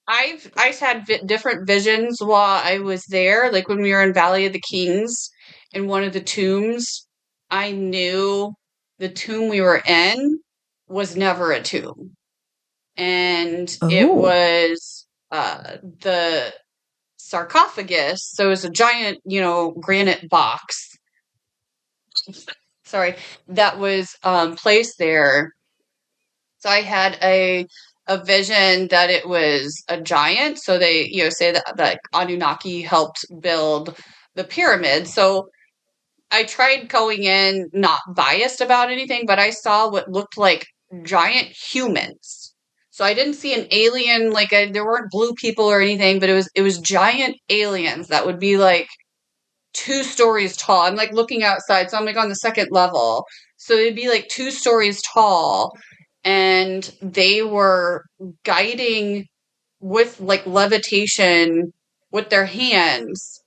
I've had different visions while I was there. Like when we were in Valley of the Kings, in one of the tombs, I knew the tomb we were in was never a tomb, and it oh. was the sarcophagus. So it was a giant, granite box. Sorry, that was placed there. So I had a vision that it was a giant. So they, say that Anunnaki helped build the pyramid. So I tried going in not biased about anything, but I saw what looked like giant humans. So I didn't see an alien, like there weren't blue people or anything, but it was giant aliens that would be like 2 stories tall. I'm like looking outside, so I'm like on the second level. So they'd be like 2 stories tall, and they were guiding with like levitation with their hands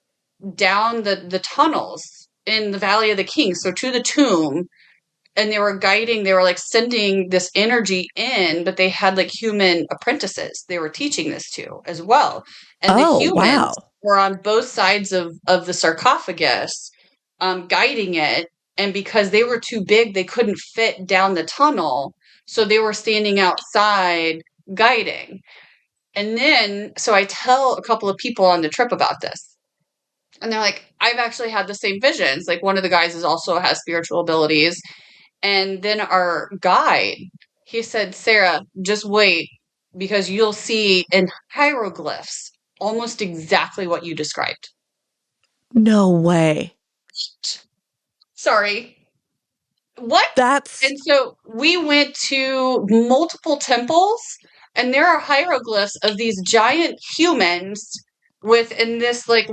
down the tunnels in the Valley of the Kings, so to the tomb, and they were like sending this energy in, but they had like human apprentices they were teaching this to as well. And the Oh, humans wow. were on both sides of the sarcophagus, guiding it. And because they were too big, they couldn't fit down the tunnel. So they were standing outside guiding. And then, so I tell a couple of people on the trip about this. And they're like, I've actually had the same visions. Like one of the guys is also has spiritual abilities, and then our guide, he said, Sarah, just wait, because you'll see in hieroglyphs almost exactly what you described. No way. Sorry. What? That's And so we went to multiple temples, and there are hieroglyphs of these giant humans with in this like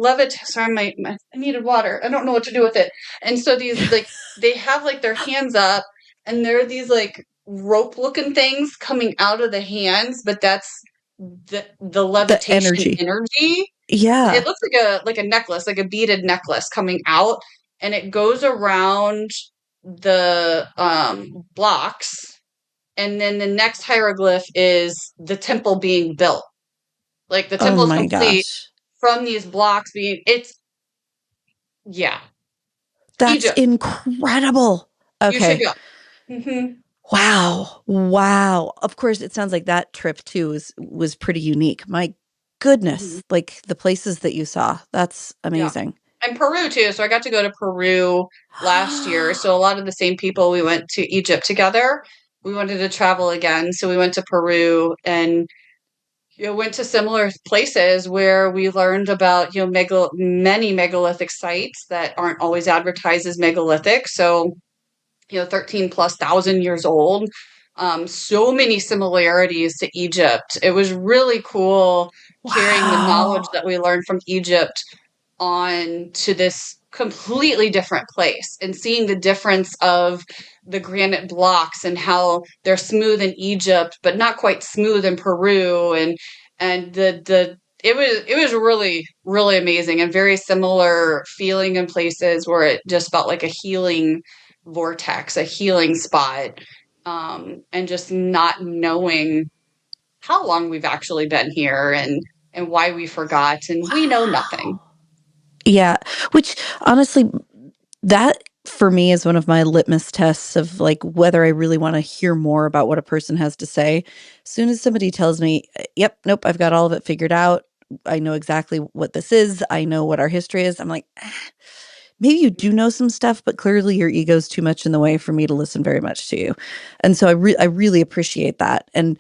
Sorry, I needed water. I don't know what to do with it. And so these like they have like their hands up, and there are these like rope looking things coming out of the hands, but that's the The levitation energy. energy. Yeah. It looks like a necklace, like a beaded necklace coming out, and it goes around the blocks, and then the next hieroglyph is the temple being built. Like the Oh temple is my complete gosh. from these blocks being yeah. That's Egypt. incredible. You should Okay. go. Hmm. Wow. Wow. Of course, it sounds like that trip too was pretty unique. My Hmm. goodness. Like the places that you saw. That's Yeah. amazing. And Peru too. So I got to go to Peru last year. So a lot of the same people, we went to Egypt together. We wanted to travel again. So we went to Peru and went to similar places where we learned about, many megalithic sites that aren't always advertised as megalithic. So 13 plus thousand years old. So many similarities to Egypt. It was really cool carrying the knowledge Wow. that we learned from Egypt on to this completely different place and seeing the difference of the granite blocks and how they're smooth in Egypt but not quite smooth in Peru, and the it was really really amazing and very similar feeling in places where it just felt like a healing vortex, a healing spot, and just not knowing how long we've actually been here and why we forgot, and we know nothing. Wow. Yeah. Which honestly, that for me is one of my litmus tests of like whether I really want to hear more about what a person has to say. As soon as somebody tells me, yep, nope, I've got all of it figured out. I know exactly what this is. I know what our history is. I'm like, maybe you do know some stuff, but clearly your ego's too much in the way for me to listen very much to you. And so I really appreciate that. And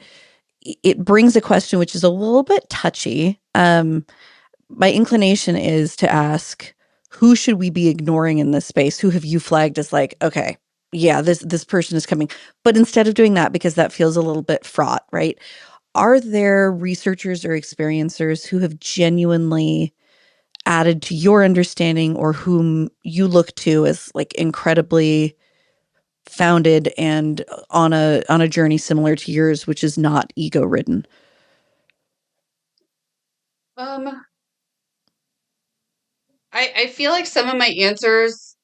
it brings a question which is a little bit touchy. My inclination is to ask, who should we be ignoring in this space? Who have you flagged as like, okay, yeah, this person is coming. But instead of doing that, because that feels a little bit fraught, right? Are there researchers or experiencers who have genuinely added to your understanding or whom you look to as like incredibly founded and on a journey similar to yours, which is not ego ridden? Um, I feel like some of my answers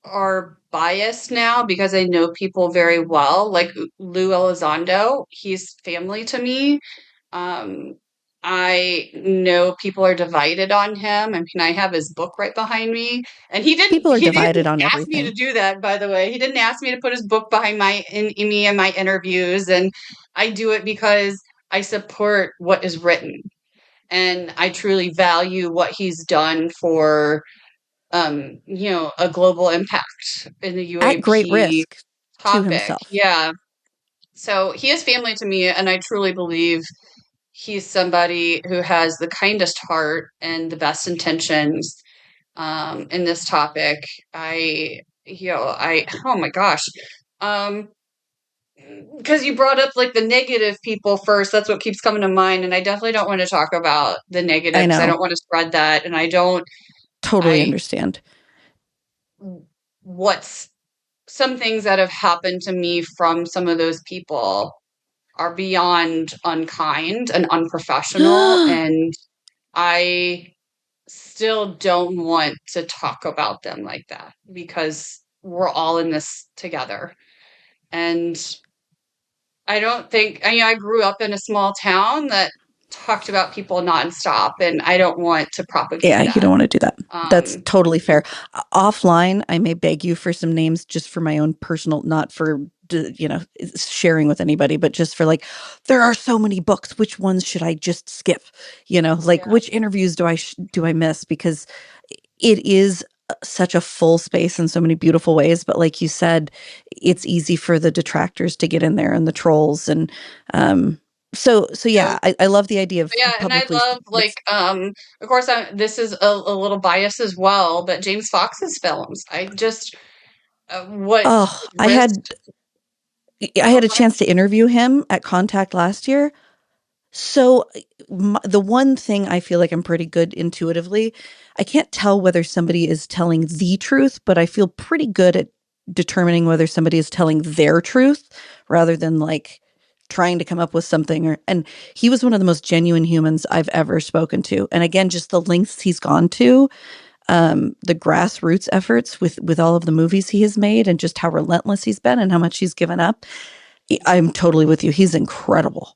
are biased now because I know people very well, like Lou Elizondo. He's family to me. Um, I know people are divided on him. I mean, I have his book right behind me, and he didn't People are he divided didn't on ask me to everything. do that, by the way. He didn't ask me to put his book behind in me and my interviews, and I do it because I support what is written, and I truly value what he's done for a global impact in the At great UAP risk to topic. himself. Yeah. So he is family to me, and I truly believe he's somebody who has the kindest heart and the best intentions in this topic. Oh my gosh. Um, because you brought up like the negative people first, that's what keeps coming to mind, and I definitely don't want to talk about the negative I because I know. don't want to spread that, and I don't. Totally I understand. what's some things that have happened to me from some of those people are beyond unkind and unprofessional, and I still don't want to talk about them like that because we're all in this together. And I grew up in a small town that talked about people nonstop, and I don't want to Yeah, propagate you don't that. want to do that. That's totally Mhm. fair. Offline, I may beg you for some names just for my own personal, not for, sharing with anybody, but just for like, there are so many books. Which ones should I just skip? Like Yeah. which interviews do I miss? Because it is such a full space in so many beautiful ways. But like you said, it's easy for the detractors to get in there and the trolls. And so Yeah. yeah, I love the idea of Yeah, and I publicly. love like of course this is a little bias as well, but James Fox's films. I just what he Oh, I had risked. I Oh, had a go ahead. chance to interview him at Contact last year. So the one thing I feel like I'm pretty good intuitively, I can't tell whether somebody is telling the truth, but I feel pretty good at determining whether somebody is telling their truth rather than like trying to come up with something. And he was one of the most genuine humans I've ever spoken to. And again, just the lengths he's gone to, the grassroots efforts with all of the movies he has made, and just how relentless he's been and how much he's given up. I'm totally with you. He's incredible.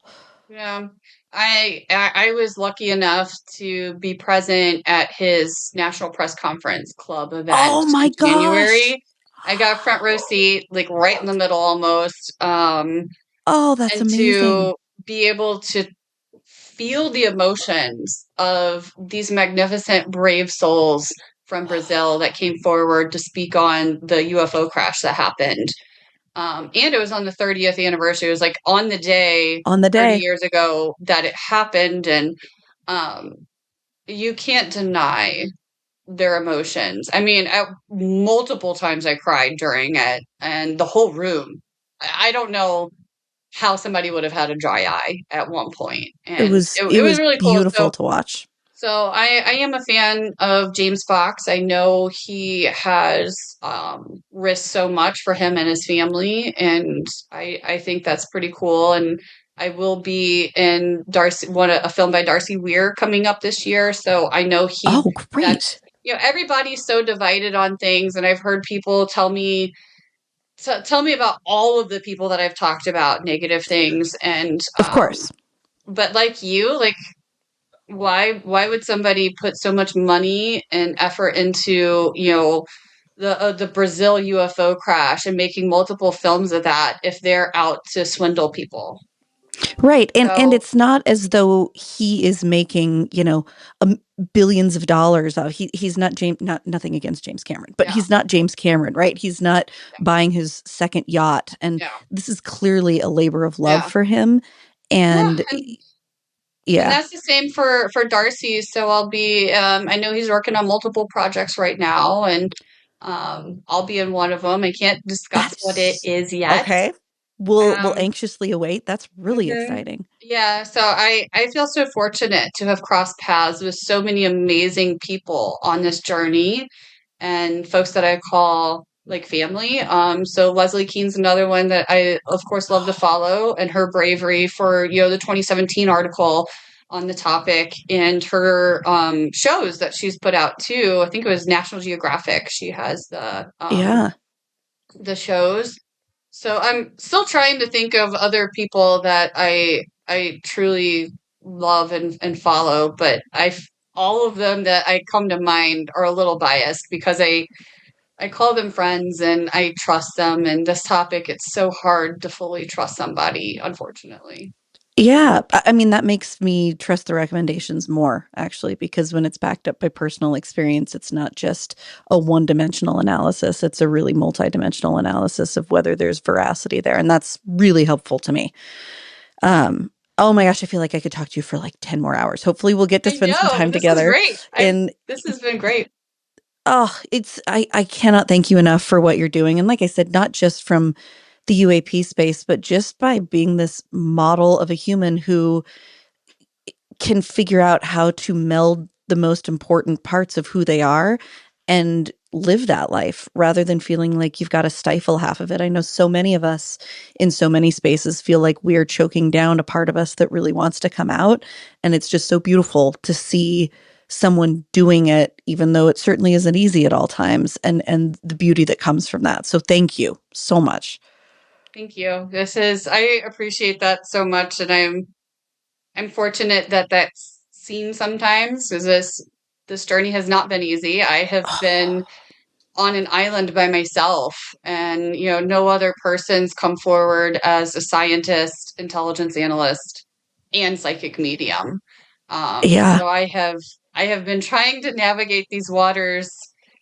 Yeah. I was lucky enough to be present at his National Press Conference Club event Oh my in gosh. January. I got a front row seat, like right in the middle almost. Oh, that's And amazing. to be able to feel the emotions of these magnificent, brave souls from Brazil that came forward to speak on the UFO crash that happened. And it was on the 30th anniversary. It was like on the day On the 30 day. years ago that it happened. And you can't deny their emotions. I mean, multiple times I cried during it, and the whole room. I don't know how somebody would have had a dry eye at one point. It And was it it was was really cool. beautiful to watch. So I am a fan of James Fox. I know he has risked so much for him and his family, and I think that's pretty cool. And I will be in a film by Darcy Weir coming up this year. So I know Oh, that's, great. everybody's so divided on things, and I've heard people tell me about all of the people that I've talked about negative things, and Of course. but like you, like why would somebody put so much money and effort into the Brazil UFO crash and making multiple films of that if they're out to swindle people? Right. And So it's not as though he is making, billions of dollars out. He's not James, not nothing against James Cameron, but yeah, he's not James Cameron, right? He's not buying his second yacht. And yeah, this is clearly a labor of love yeah, for him. yeah, And and yeah, that's the same for Darcy. So I'll be I know he's working on multiple projects right now, and I'll be in one of them. I can't discuss what it that's is yet. okay. We'll Um, anxiously await. That's really mhm. exciting. Yeah, so I feel so fortunate to have crossed paths with so many amazing people on this journey, and folks that I call like family. So Leslie Keene's another one that I, of course, love to follow, and her bravery for the 2017 article on the topic, and her shows that she's put out too. I think it was National Geographic. She has Yeah. the shows. So I'm still trying to think of other people that I truly love and follow, but all of them that I come to mind are a little biased because I call them friends and I trust them. And this topic, it's so hard to fully trust somebody, unfortunately. Yeah, I mean, that makes me trust the recommendations more, actually, because when it's backed up by personal experience, it's not just a one-dimensional analysis. It's a really multidimensional analysis of whether there's veracity there, and that's really helpful to me. Oh my gosh, I feel like I could talk to you for like 10 more hours. Hopefully, we'll get to I spend some know time this is together. great. And This has been great. oh, I cannot thank you enough for what you're doing. And like I said, not just from the UAP space, but just by being this model of a human who can figure out how to meld the most important parts of who they are and live that life rather than feeling like you've got to stifle half of it. I know so many of us in so many spaces feel like we are choking down a part of us that really wants to come out. And it's just so beautiful to see someone doing it, even though it certainly isn't easy at all times, and the beauty that comes from that. So thank you so much. Thank you. I appreciate that so much, and I'm fortunate that that's seen sometimes because this journey has not been easy. I have been on an island by myself, and no other person's come forward as a scientist, intelligence analyst, and psychic medium. Yeah. So I have been trying to navigate these waters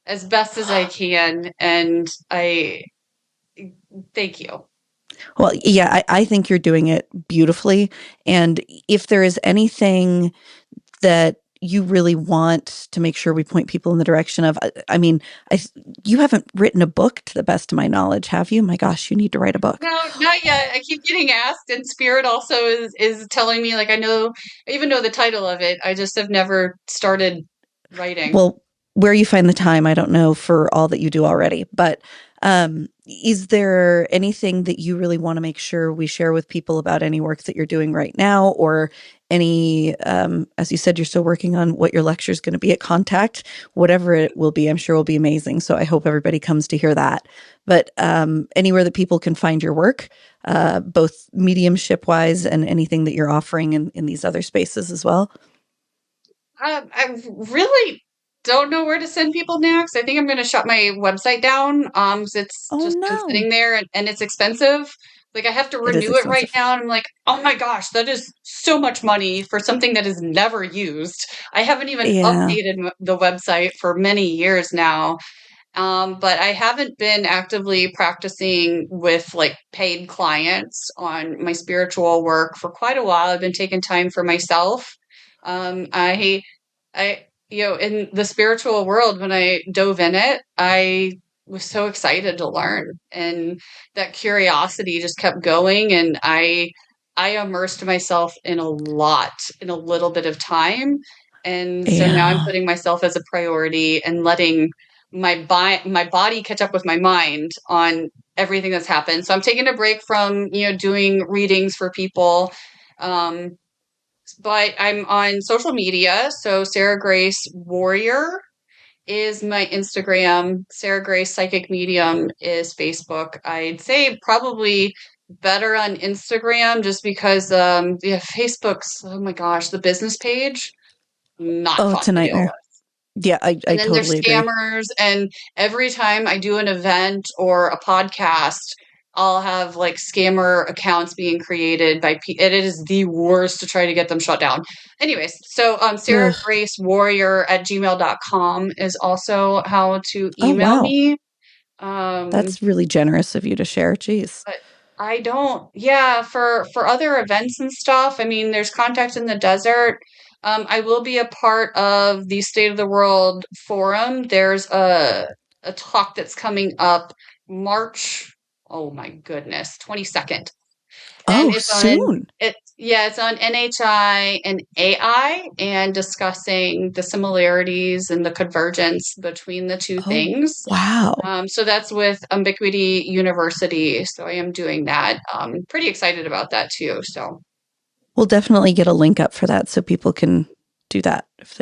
as best as I can, and I thank you. Well, yeah, I think you're doing it beautifully. And if there is anything that you really want to make sure we point people in the direction of, I mean, I, you haven't written a book to the best of my knowledge, have you? My gosh, you need to write a book. No, not yet. I keep getting asked, and Spirit also is telling me, like, I even know the title of it. I just have never started writing. Well, where you find the time, I don't know for all that you do already, but is there anything that you really want to make sure we share with people about any work that you're doing right now, or any, as you said, you're still working on what your lecture is going to be at Contact, whatever it will be, I'm sure will be amazing. So I hope everybody comes to hear that. But anywhere that people can find your work, both mediumship wise and anything that you're offering in these other spaces as well. I really don't know where to send people next. I think I'm going to shut my website down. 'Cause it's Oh just been no, sitting there and it's expensive. Like I have to it is renew it right expensive. now. And I'm like, oh my gosh, that is so much money for something that is never used. I haven't even Yeah, updated the website for many years now. But I haven't been actively practicing with like paid clients on my spiritual work for quite a while. I've been taking time for myself. In the spiritual world, when I dove in it, I was so excited to learn, and that curiosity just kept going. And I immersed myself in a lot in a little bit of time. And so now I'm yeah, putting myself as a priority and letting my body catch up with my mind on everything that's happened. So I'm taking a break from doing readings for people, um, but I'm on social media. So Sarah Grace Warrior is my Instagram. Sarah Grace Psychic Medium is Facebook. I'd say probably better on Instagram just because Facebook's, oh my gosh, the business page, not oh, fun it's a to deal nightmare. with. Yeah, I And then there's totally agree. scammers, and every time I do an event or a podcast, I'll have like scammer accounts being created by people. It is the worst to try to get them shut down. Anyways, so Sarah Ugh. Grace Warrior at gmail.com is also how to Oh email wow, me. Um, that's really generous of you to share. Jeez. but I don't, yeah, for other events and stuff, I mean, there's Contact in the Desert. I will be a part of the State of the World Forum. There's a talk that's coming up March, oh my goodness, 22nd. And Oh, soon. it's on NHI and AI and discussing the similarities and the convergence between the two Oh, things. wow. So that's with Ubiquity University. So I am doing that. Pretty excited about that too. So We'll definitely get a link up for that so people can do that if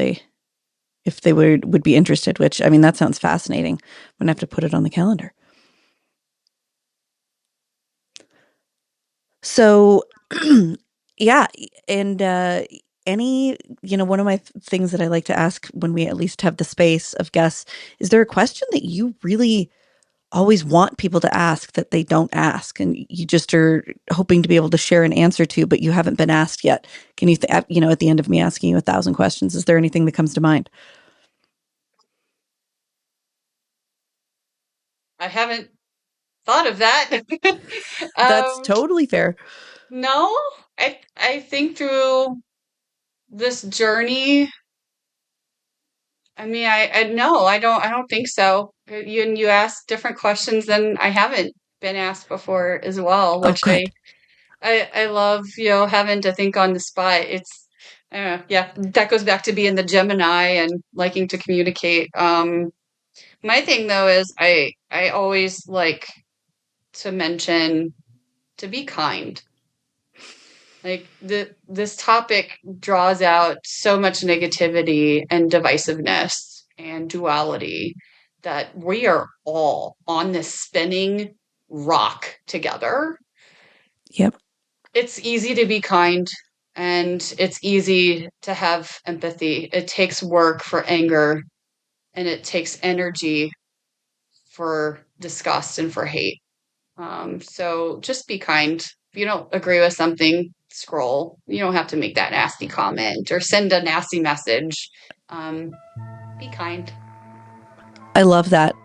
they would be interested, which I mean that sounds fascinating. I'm gonna have to put it on the calendar. So yeah, and any, one of my things that I like to ask when we at least have the space of guests, is there a question that you really always want people to ask that they don't ask, and you just are hoping to be able to share an answer to, but you haven't been asked yet? Can you, at the end of me asking you 1,000 questions, is there anything that comes to mind? I haven't thought of that. That's um, totally fair. no, I think through this journey, I mean, I no, I don't think so. You ask different questions than I haven't been asked before as well, Oh, which I good. I I love, having to think on the spot. It's yeah, that goes back to being the Gemini and liking to communicate. My thing though is I always like to mention to be kind. Like this topic draws out so much negativity and divisiveness and duality that we are all on this spinning rock together. Yep. It's easy to be kind and it's easy to have empathy. It takes work for anger and it takes energy for disgust and for hate. So just be kind. If you don't agree with something, scroll. You don't have to make that nasty comment or send a nasty message. Um, be kind. I love that.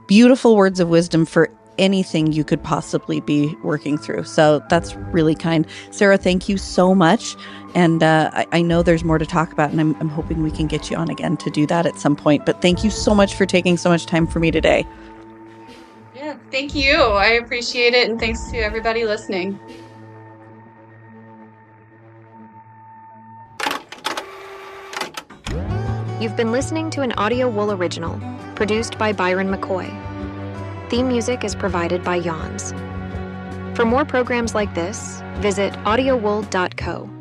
Beautiful words of wisdom for anything you could possibly be working through. So that's really kind. Sarah, thank you so much. And I know there's more to talk about, and I'm hoping we can get you on again to do that at some point. But thank you so much for taking so much time for me today. Yeah, thank you. I appreciate it. And thanks to everybody listening. You've been listening to an Audio Wool original, produced by Byron McCoy. Theme music is provided by Yawns. For more programs like this, visit audiowool.co.